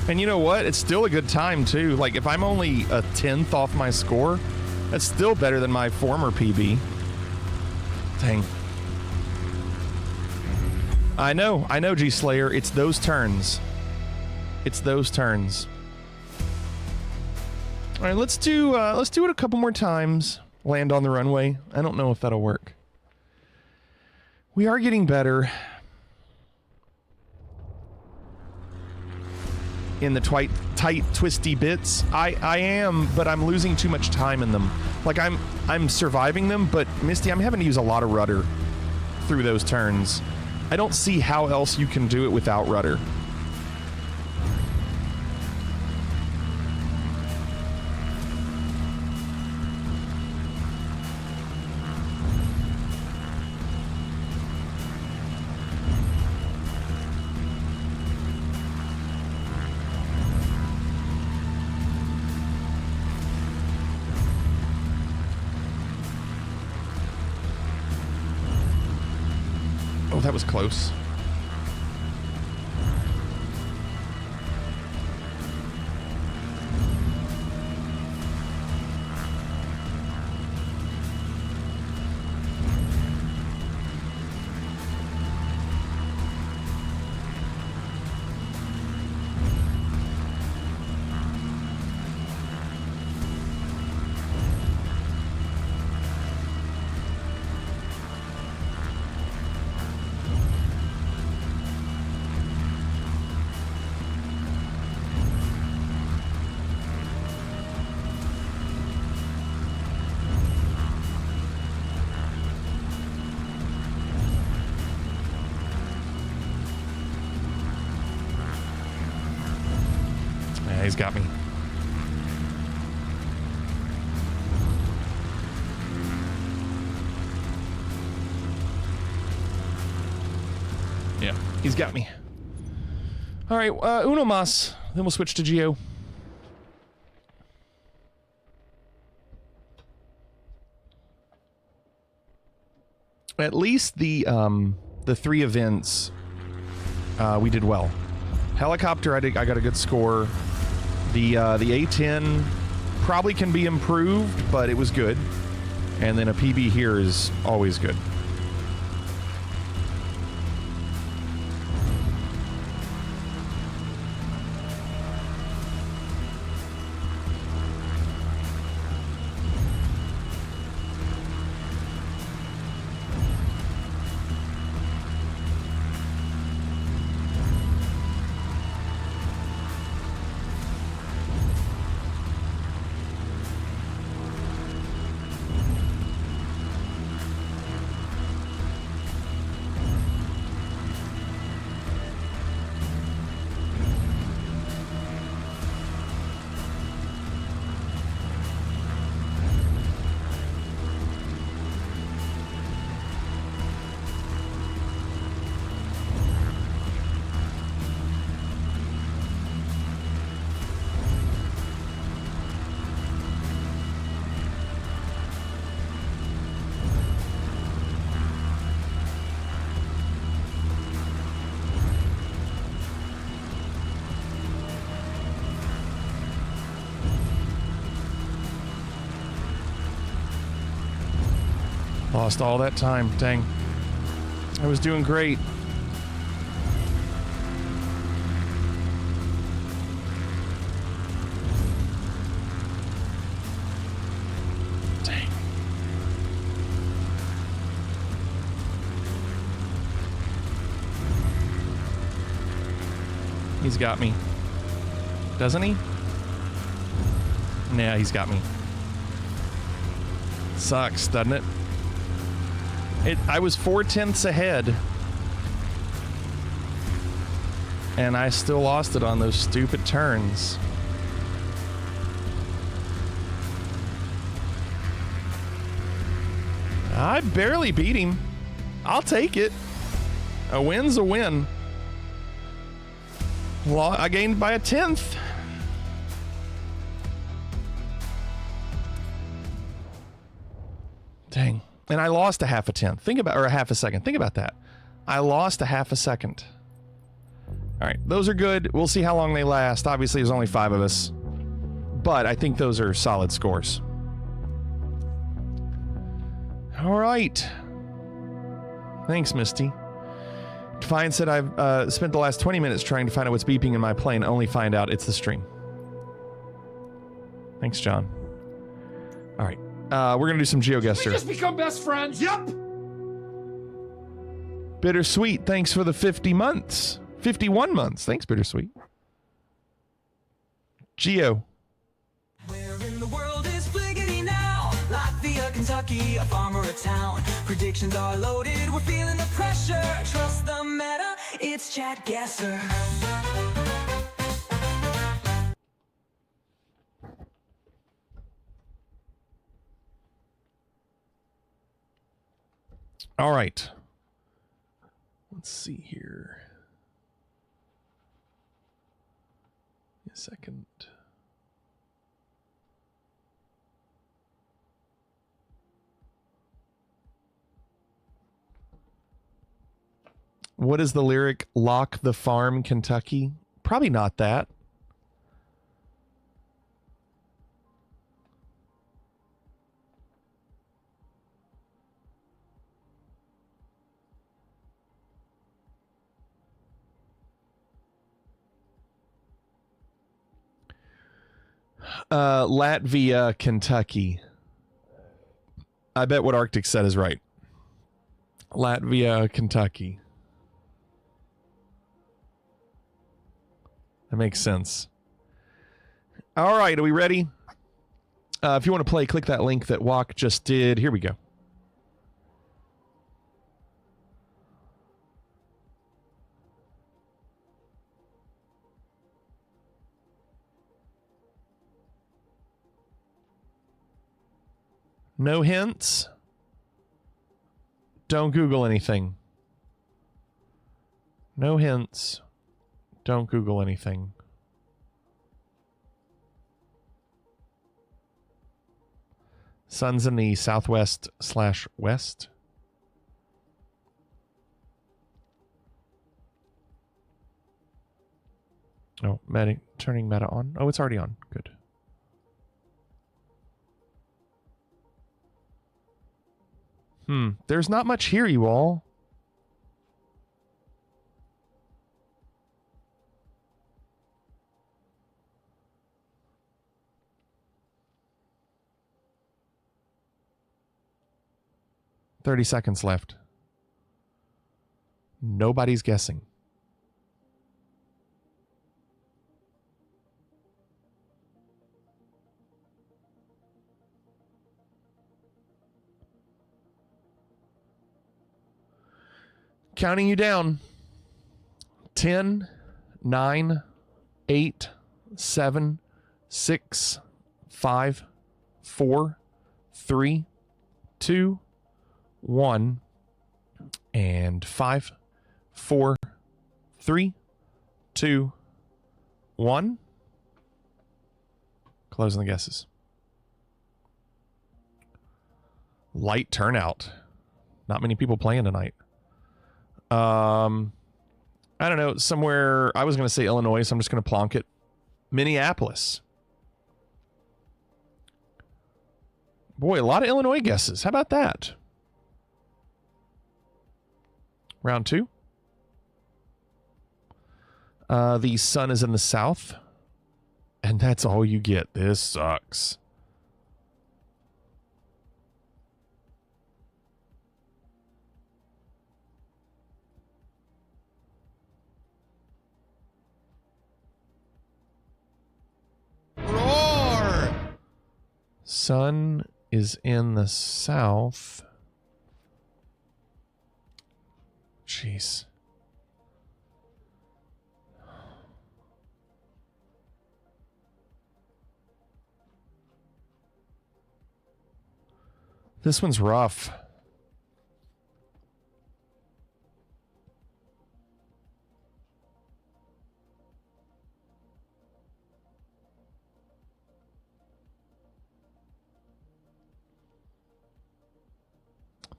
And you know what? It's still a good time too. Like if I'm only a 10th off my score, that's still better than my former PB. Dang. I know, G-Slayer. It's those turns. It's those turns. All right, let's do it a couple more times. Land on the runway. I don't know if that'll work. We are getting better in the tight, twisty bits. I am, but I'm losing too much time in them. Like I'm surviving them, but Misty, I'm having to use a lot of rudder through those turns. I don't see how else you can do it without rudder. That was close. He's got me. Yeah, he's got me. All right, uno mas. Then we'll switch to Geo. At least the 3 events, we did well. Helicopter, I got a good score. The A10 probably can be improved, but it was good. And then a PB here is always good. Lost all that time. Dang. I was doing great. Dang. He's got me. Doesn't he? Nah, he's got me. Sucks, doesn't it? I was 4/10 ahead. And I still lost it on those stupid turns. I barely beat him. I'll take it. A win's a win. I gained by 1/10. Dang. And I lost a 1/2. Or a 1/2 second. Think about that. I lost a 1/2 second. All right. Those are good. We'll see how long they last. Obviously, there's only 5 of us. But I think those are solid scores. All right. Thanks, Misty. Defiant said I've spent the last 20 minutes trying to find out what's beeping in my plane, only find out it's the stream. Thanks, John. All right. We're going to do some GeoGuessr. We just become best friends. Yep. Bittersweet, thanks for the 50 months. 51 months. Thanks, Bittersweet. Geo. Where in the world is Fliggity now? Latvia, Kentucky, a farm or a town. Predictions are loaded, we're feeling the pressure. Trust the meta, it's Chat Guesser. All right. Let's see here. A second. What is the lyric? Lock the farm, Kentucky? Probably not that. Latvia, Kentucky. I bet what Arctic said is right. Latvia, Kentucky. That makes sense. All right, are we ready? If you want to play, click that link that Walk just did. Here we go. No hints. Don't Google anything. No hints. Don't Google anything. Sun's in the southwest/west. Oh, turning meta on. Oh, it's already on. Good. There's not much here, you all. $30 seconds left. Nobody's guessing. Counting you down. 10, 9, 8, 7, 6, 5, 4, 3, 2, 1, and 5, 4, 3, 2, 1. Closing the guesses. Light turnout. Not many people playing tonight. I don't know, somewhere, I was going to say Illinois, so I'm just going to plonk it. Minneapolis. Boy, a lot of Illinois guesses. How about that? Round 2. The sun is in the south. And that's all you get. This sucks. Roar! Sun is in the south. Jeez. This one's rough.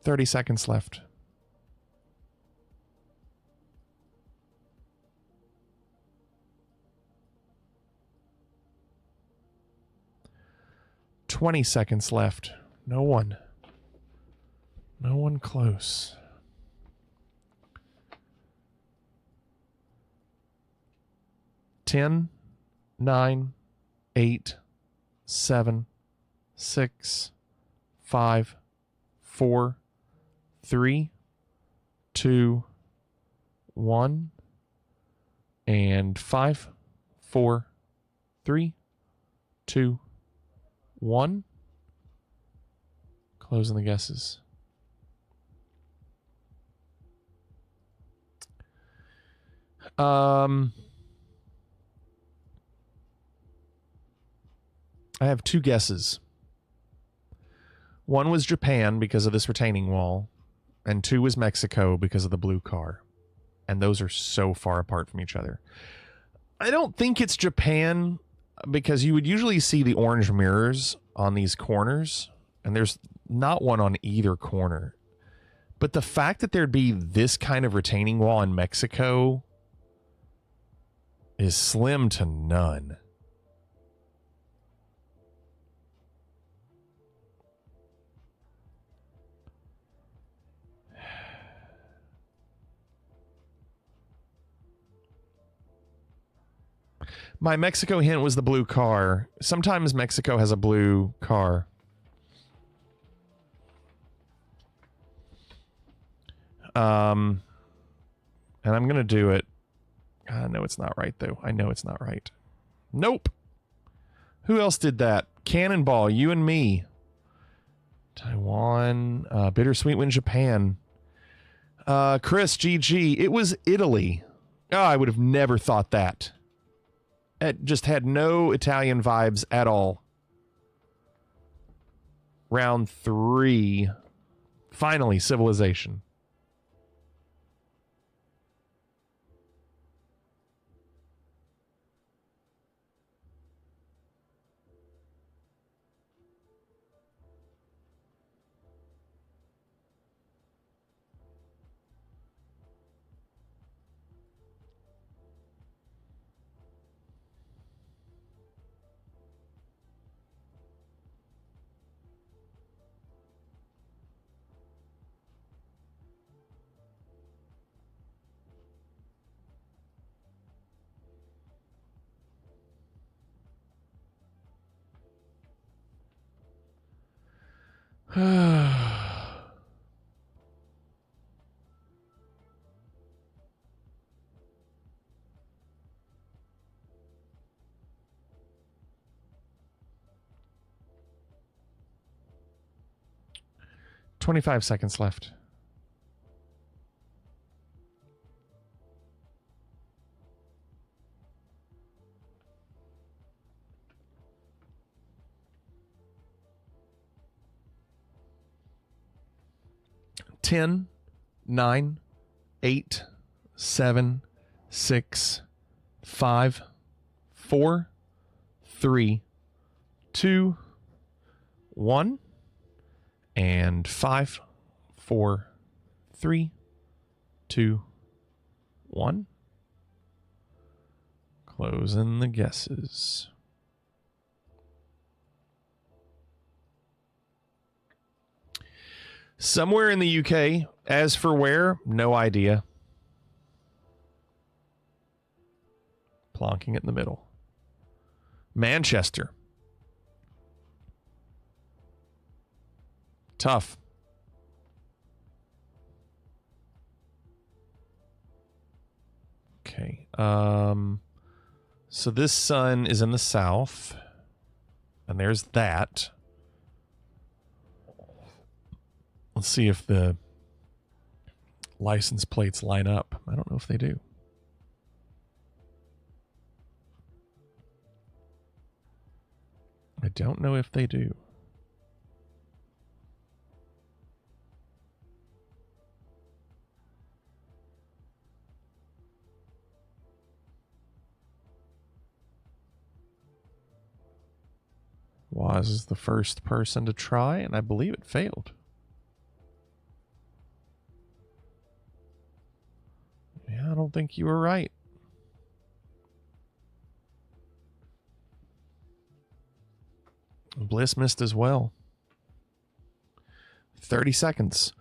Thirty seconds left. $20 seconds left. No one. No one close. Ten, 9, 8, 7, 6, 5, 4, 3, 2, 1, and 5, 4, 3, 2, 1. Closing the guesses. I have 2 guesses. One was Japan because of this retaining wall, and 2 was Mexico because of the blue car. And those are so far apart from each other. I don't think it's Japan because you would usually see the orange mirrors on these corners, and there's not one on either corner. But the fact that there'd be this kind of retaining wall in Mexico is slim to none. My Mexico hint was the blue car. Sometimes Mexico has a blue car. And I'm going to do it. I know it's not right, though. I know it's not right. Nope. Who else did that? Cannonball, you and me. Taiwan, Bittersweet Wind, Japan. Chris, GG. It was Italy. Oh, I would have never thought that. It just had no Italian vibes at all. Round 3. Finally, Civilization. [SIGHS] 25 seconds left. Ten, 9, 8, 7, 6, 5, 4, 3, 2, 1, and 5, 4, 3, 2, 1. Closing the guesses. Somewhere in the UK, As for where, no idea. Plonking it in the middle. Manchester. Tough. Okay. So this sun is in the south. And there's that. Let's see if the license plates line up. I don't know if they do. I don't know if they do. Waz is the first person to try, and I believe it failed. Yeah, I don't think you were right. Bliss missed as well. 30 seconds.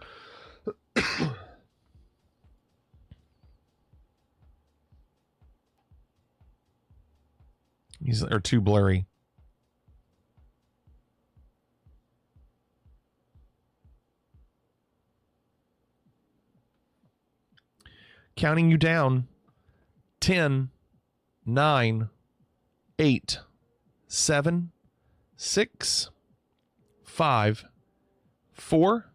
These are too blurry. Counting you down. 10, 9, 8, 7, 6, 5, 4,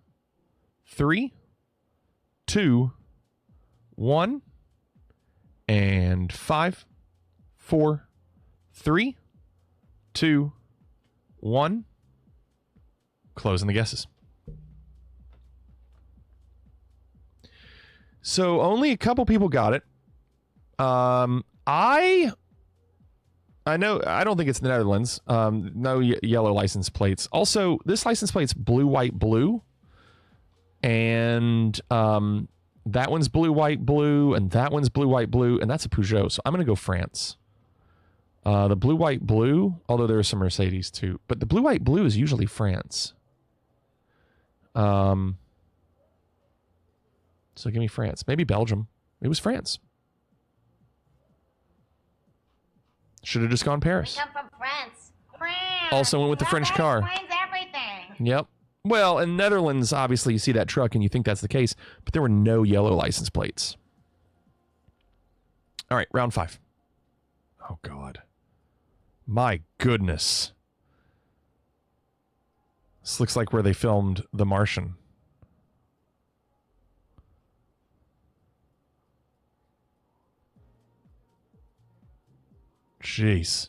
3, 2, 1, and 5, 4, 3, 2, 1. Closing the guesses. So only a couple people got it. I know, I don't think it's the Netherlands. No yellow license plates. Also, this license plate's blue, white, blue. And that one's blue, white, blue. And that one's blue, white, blue. And that's a Peugeot. So I'm going to go France. The blue, white, blue, although there are some Mercedes too. But the blue, white, blue is usually France. So give me France. Maybe Belgium. It was France. Should have just gone Paris. I come from France. France. Also went with the French car. Explains everything. Yep. Well, in Netherlands, obviously you see that truck and you think that's the case, but there were no yellow license plates. All right, round 5. Oh, God. My goodness. This looks like where they filmed The Martian. Jeez.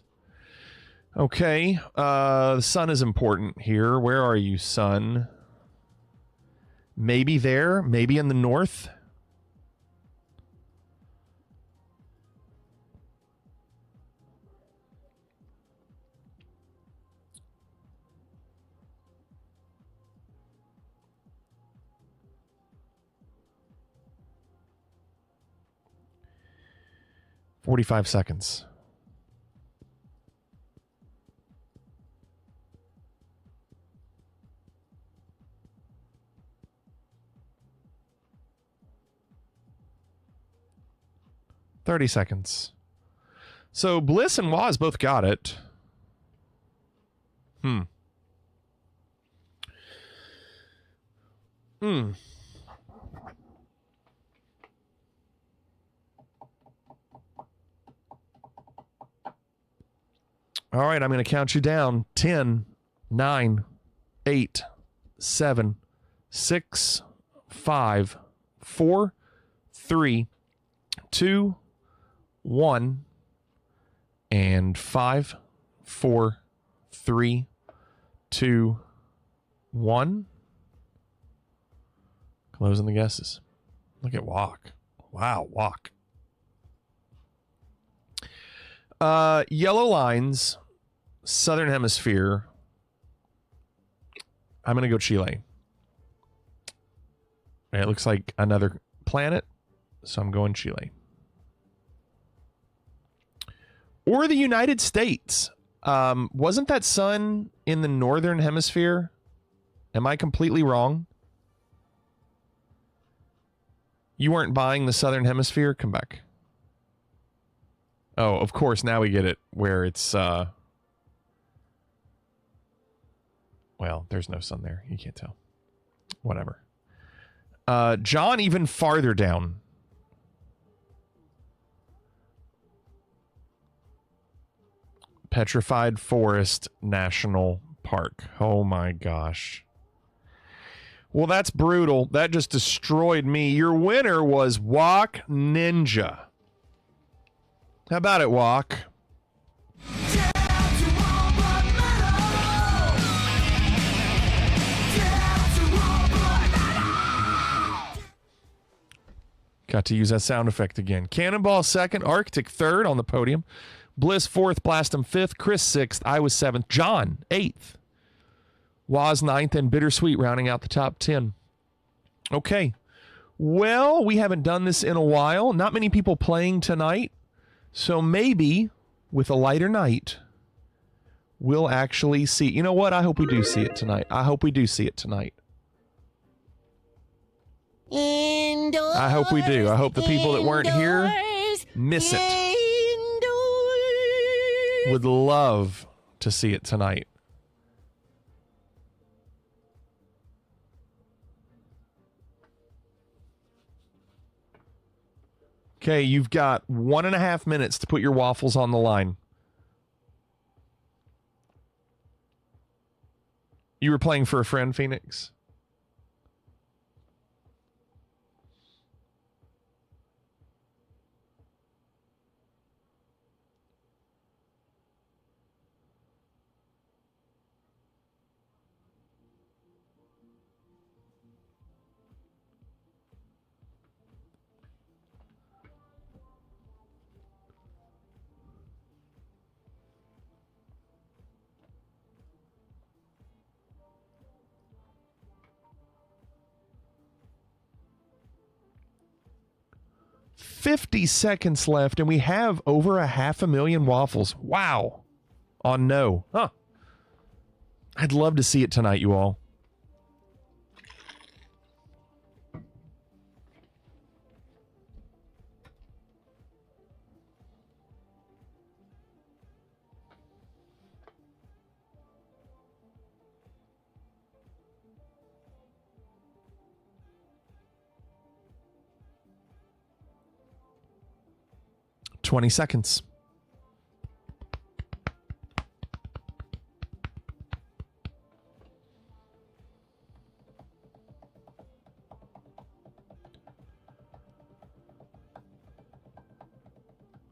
Okay. The sun is important here. Where are you, sun? Maybe there. Maybe in the north. "45 seconds. "30 seconds. So Bliss and Waz both got it. All right, I'm going to count you down. 10, 9, 8, 7, 6, 5, 4, 3, 2, 1, and 5, 4, 3, 2, 1. Closing the guesses. Look at Walk. Wow, Walk. Yellow lines, Southern Hemisphere. I'm going to go Chile. It looks like another planet, so I'm going Chile. Or the United States. Wasn't that sun in the Northern Hemisphere? Am I completely wrong? You weren't buying the Southern Hemisphere? Come back. Oh, of course, now we get it, where it's, well, there's no sun there. You can't tell. Whatever. John, even farther down. Petrified Forest National Park. Oh my gosh. Well, that's brutal. That just destroyed me. Your winner was Walk Ninja. How about it, Walk? Got to use that sound effect again. Cannonball second, Arctic third on the podium. Bliss fourth, Blastum fifth, Chris sixth, I was seventh, John eighth, Waz ninth, and Bittersweet rounding out the top 10. Okay. Well, we haven't done this in a while. Not many people playing tonight. So maybe with a lighter night, we'll actually see. You know what? I hope we do see it tonight. I hope we do see it tonight. Indoors, I hope we do. I hope the people that weren't here miss it. Would love to see it tonight. Okay, you've got 1.5 minutes to put your waffles on the line. You were playing for a friend, Phoenix? $50 seconds left, and we have over 500,000 waffles. Wow. On no. Huh. I'd love to see it tonight, you all. $20 seconds.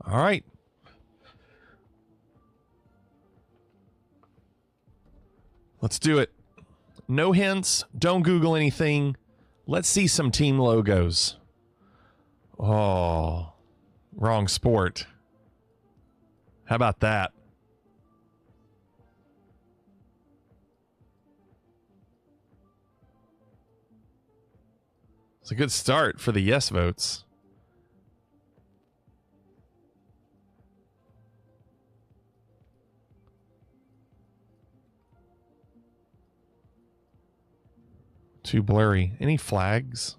All right. Let's do it. No hints. Don't Google anything. Let's see some team logos. Oh. Wrong sport. How about that? It's a good start for the yes votes. Too blurry. Any flags?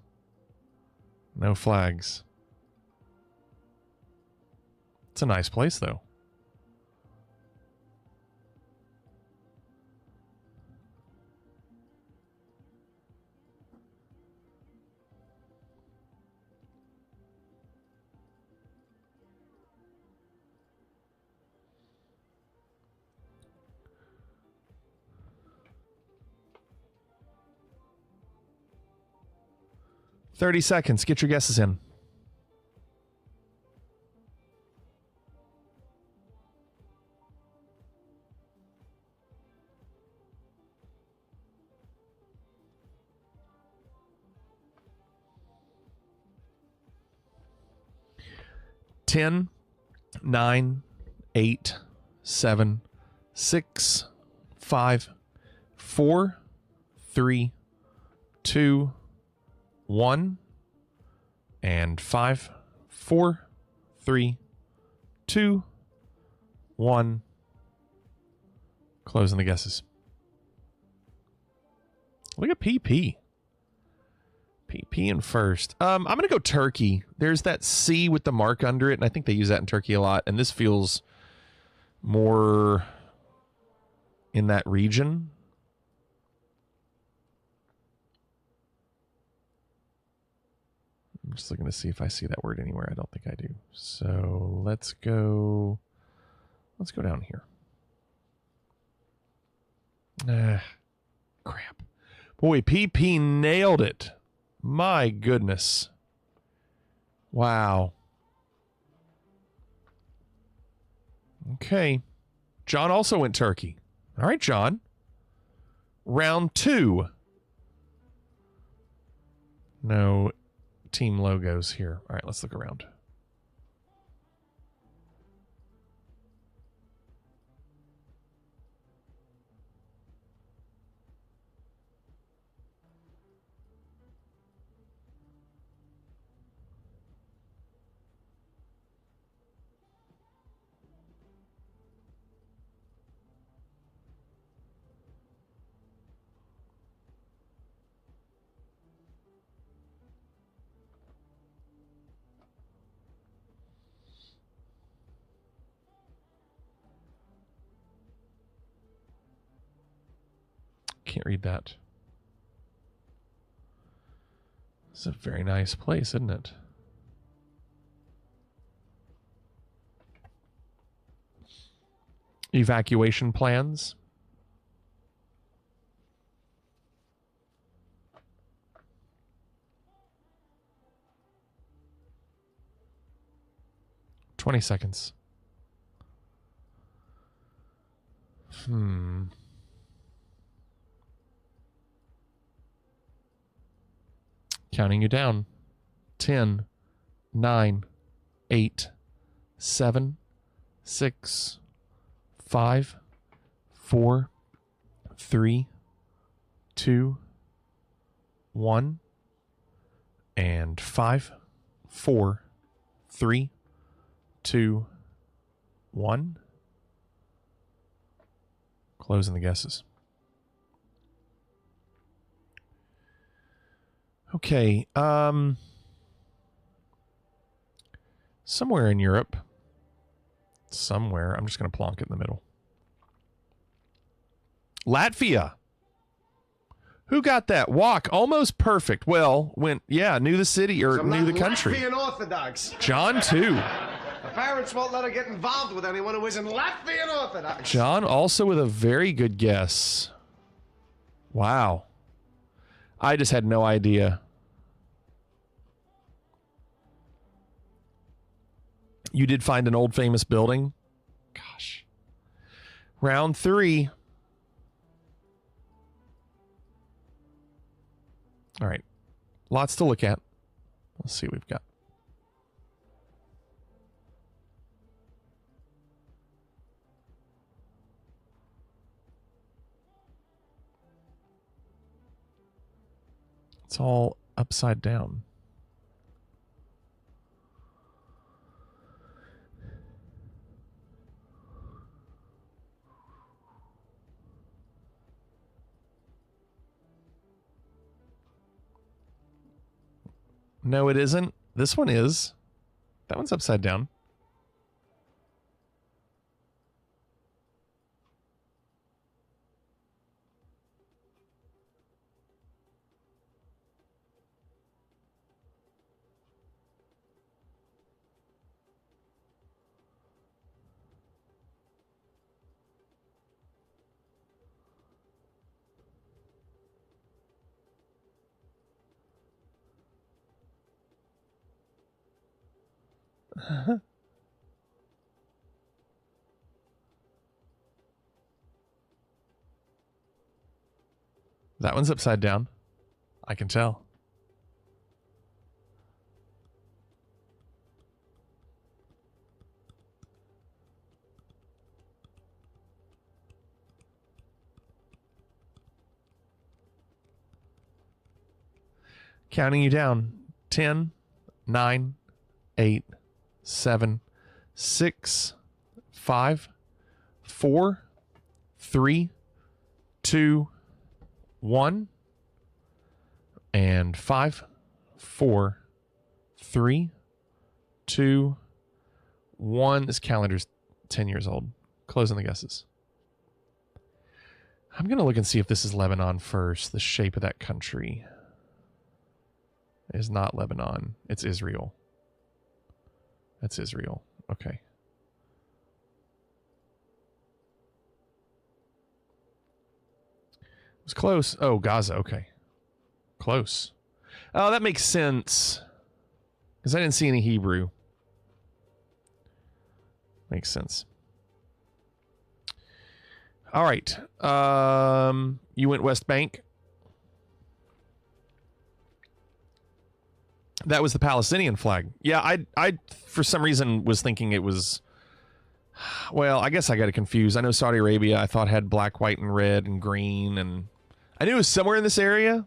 No flags. It's a nice place, though. $30 seconds. Get your guesses in. Ten, 9, 8, 7, 6, 5, 4, 3, 2, 1, and 5, 4, 3, 2, 1. Closing the guesses. Look at PP. PP in first. I'm going to go Turkey. There's that C with the mark under it, and I think they use that in Turkey a lot. And this feels more in that region. I'm just looking to see if I see that word anywhere. I don't think I do. So let's go down here. Crap. Boy, PP nailed it. My goodness. Wow. Okay. John also went Turkey. All right, John. Round 2. No team logos here. All right, let's look around. Can't read that. It's a very nice place, isn't it? Evacuation plans. $20 seconds. Counting you down. 10, 9, 8, 7, 6, 5, 4, 3, 2, 1, and 5, 4, 3, 2, 1. Closing the guesses. Okay, somewhere in Europe. Somewhere. I'm just going to plonk it in the middle. Latvia. Who got that? Walk. Almost perfect. Well, knew the city or knew the country. Latvian Orthodox. John, too. The parents won't let her get involved with anyone who isn't Latvian Orthodox. John also with a very good guess. Wow. I just had no idea. You did find an old famous building? Gosh. Round 3. All right. Lots to look at. Let's see what we've got. It's all upside down. No, it isn't. This one is. That one's upside down. That one's upside down. I can tell. Counting you down. 10, 9, 8, 7, 6, 5, 4, 3, 2, 1, and 5, 4, 3, 2, 1. This calendar's 10 years old. Closing the guesses. I'm going to look and see if this is Lebanon first. The shape of that country is not Lebanon. It's Israel. That's Israel. Okay. It was close. Oh, Gaza. Okay. Close. Oh, that makes sense. Because I didn't see any Hebrew. Makes sense. All right. You went West Bank. That was the Palestinian flag. Yeah, I for some reason was thinking it was... Well, I guess I got it confused. I know Saudi Arabia, I thought, had black, white, and red, and green, and I knew it was somewhere in this area,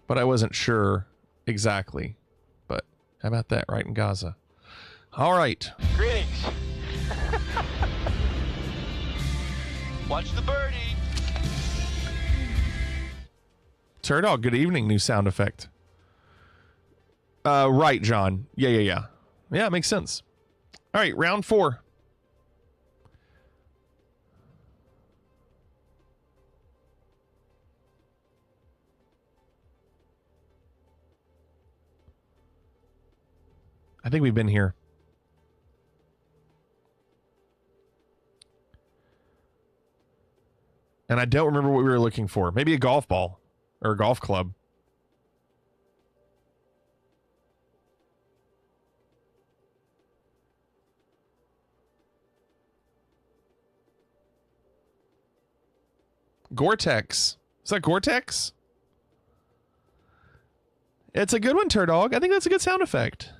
but I wasn't sure exactly. But how about that, right in Gaza? All right. Greetings. Watch the birdie. Turdog, good evening. New sound effect. Right, John. Yeah. Yeah, it makes sense. All right, round 4. I think we've been here. And I don't remember what we were looking for. Maybe a golf ball or a golf club. Gore-Tex. Is that Gore-Tex? It's a good one, Turdog. I think that's a good sound effect.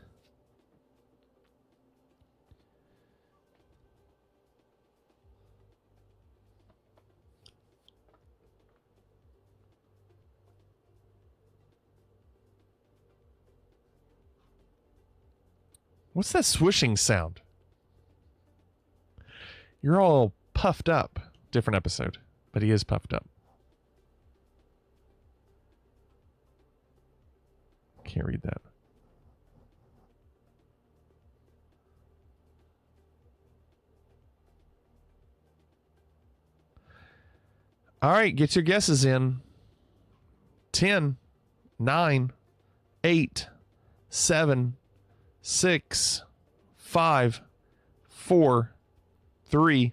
What's that swooshing sound? You're all puffed up. Different episode, but he is puffed up. Can't read that. All right, get your guesses in. 10, 9, 8, 7, 6, 5, 4, 3,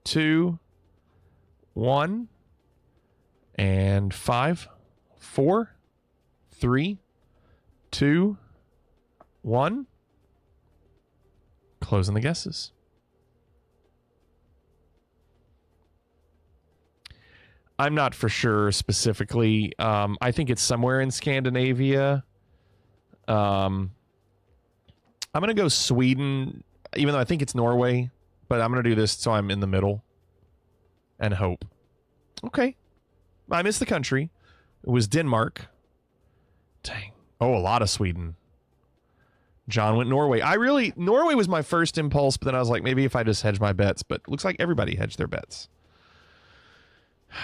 2, 1, and 5, 4, 3, 2, 1. Closing the guesses. I'm not for sure specifically. I think it's somewhere in Scandinavia. I'm going to go Sweden, even though I think it's Norway, but I'm going to do this so I'm in the middle and hope. Okay. I missed the country. It was Denmark. Dang. Oh, a lot of Sweden. John went Norway. Norway was my first impulse, but then I was like, maybe if I just hedge my bets, but it looks like everybody hedged their bets.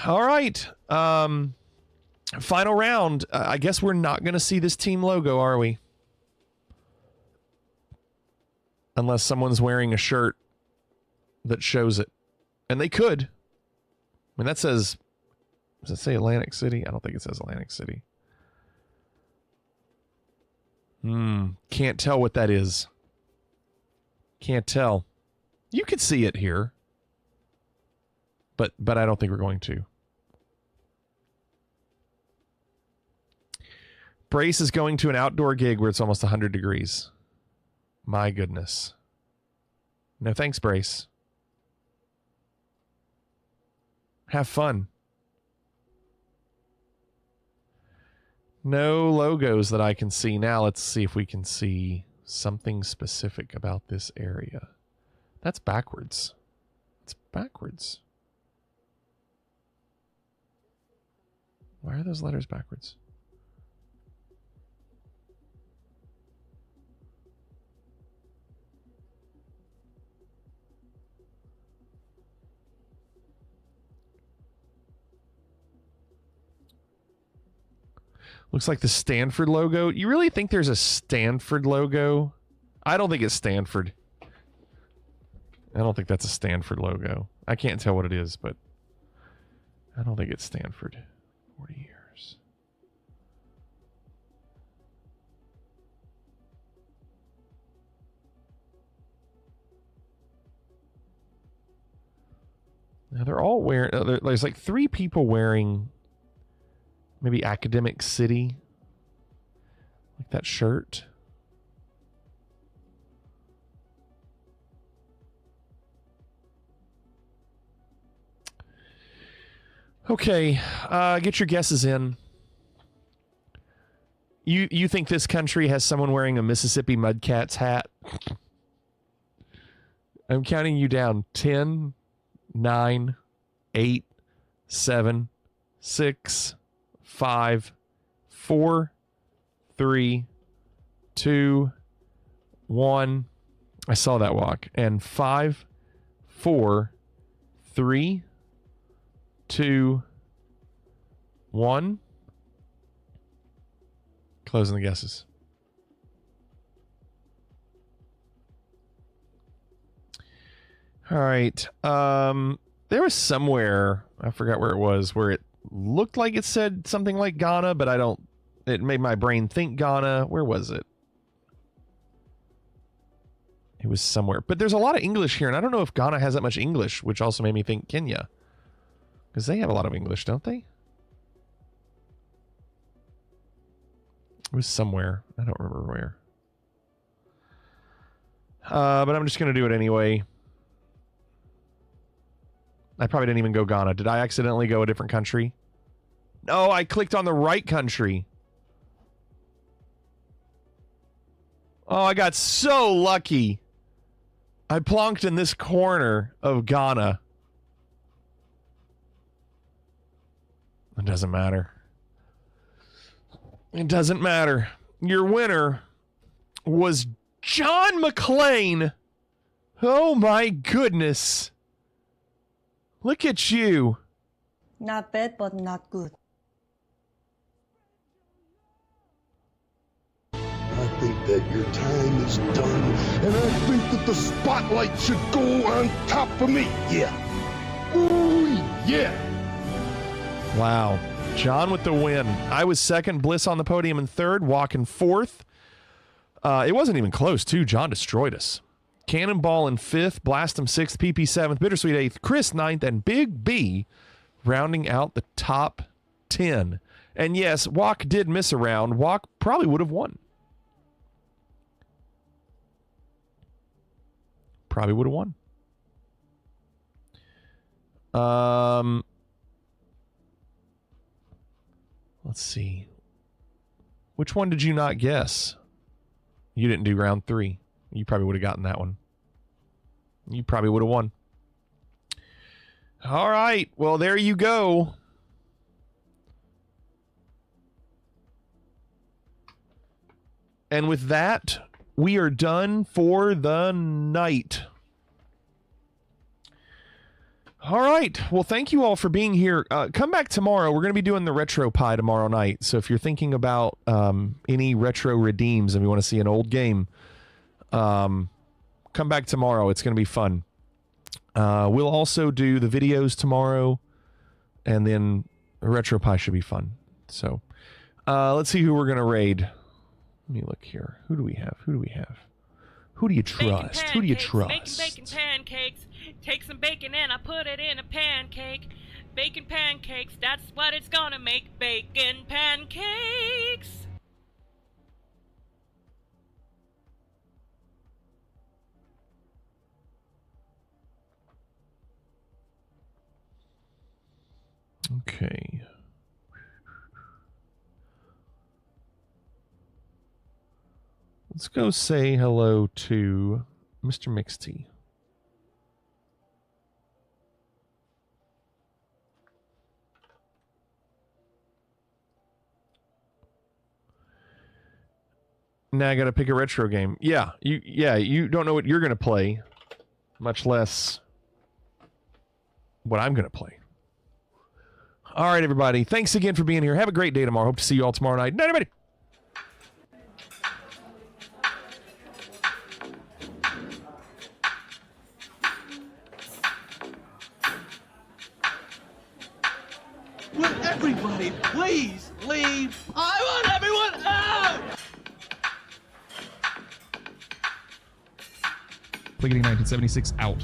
All right. Final round. I guess we're not going to see this team logo, are we? Unless someone's wearing a shirt that shows it. And they could. I mean, that says... Does it say Atlantic City? I don't think it says Atlantic City. Can't tell what that is. Can't tell. You could see it here. But I don't think we're going to. Brace is going to an outdoor gig where it's almost 100 degrees. My goodness. No thanks, Brace. Have fun. No logos that I can see. Now let's see if we can see something specific about this area. That's backwards. It's backwards. Why are those letters backwards? Looks like the Stanford logo. You really think there's a Stanford logo? I don't think it's Stanford. I don't think that's a Stanford logo. I can't tell what it is, but I don't think it's Stanford. 40 years. Now they're all wearing, there's like 3 people wearing maybe Academic City, like that shirt. Okay, get your guesses in. You think this country has someone wearing a Mississippi Mudcats hat? I'm counting you down. 10, 9, 8, 7, 6, 5, 4, 3, 2, 1. I saw that walk. And 5, 4, 3, 2, 1. Closing the guesses. All right. There was somewhere, I forgot where it was, where it looked like it said something like Ghana, but it made my brain think Ghana. Where was it? It was somewhere. But there's a lot of English here, and I don't know if Ghana has that much English, which also made me think Kenya. Because they have a lot of English, don't they? It was somewhere. I don't remember where. But I'm just going to do it anyway. I probably didn't even go Ghana. Did I accidentally go a different country? No, I clicked on the right country. Oh, I got so lucky. I plonked in this corner of Ghana. It doesn't matter. It doesn't matter. Your winner was John McClane. Oh my goodness. Look at you. Not bad, but not good. I think that your time is done, and I think that the spotlight should go on top of me. Yeah. Ooh, yeah. Wow. John with the win. I was second, Bliss on the podium in third, walking fourth. It wasn't even close, too. John destroyed us. Cannonball in fifth, Blastum sixth, PP seventh, Bittersweet eighth, Chris ninth, and Big B rounding out the top 10. And yes, Walk did miss a round. Walk probably would have won. Probably would have won. Let's see. Which one did you not guess? You didn't do round 3. You probably would have gotten that one. You probably would have won. All right. Well, there you go. And with that, we are done for the night. All right. Well, thank you all for being here. Come back tomorrow. We're going to be doing the Retro Pie tomorrow night. So if you're thinking about any retro redeems and you want to see an old game, come back tomorrow. It's going to be fun. We'll also do the videos tomorrow, and then the Retro Pie should be fun. So let's see who we're going to raid. Let me look here. Who do we have? Who do we have? Who do you trust? Who do you trust? Making bacon pancakes. Take some bacon and I put it in a pancake. Bacon pancakes, that's what it's gonna make. Bacon pancakes. Okay. Let's go say hello to Mr. Mixty. Now I got to pick a retro game. Yeah, you don't know what you're going to play, much less what I'm going to play. All right, everybody. Thanks again for being here. Have a great day tomorrow. Hope to see you all tomorrow night. Night, everybody. Will everybody please leave? I want everyone out! Pliggity 1976 out.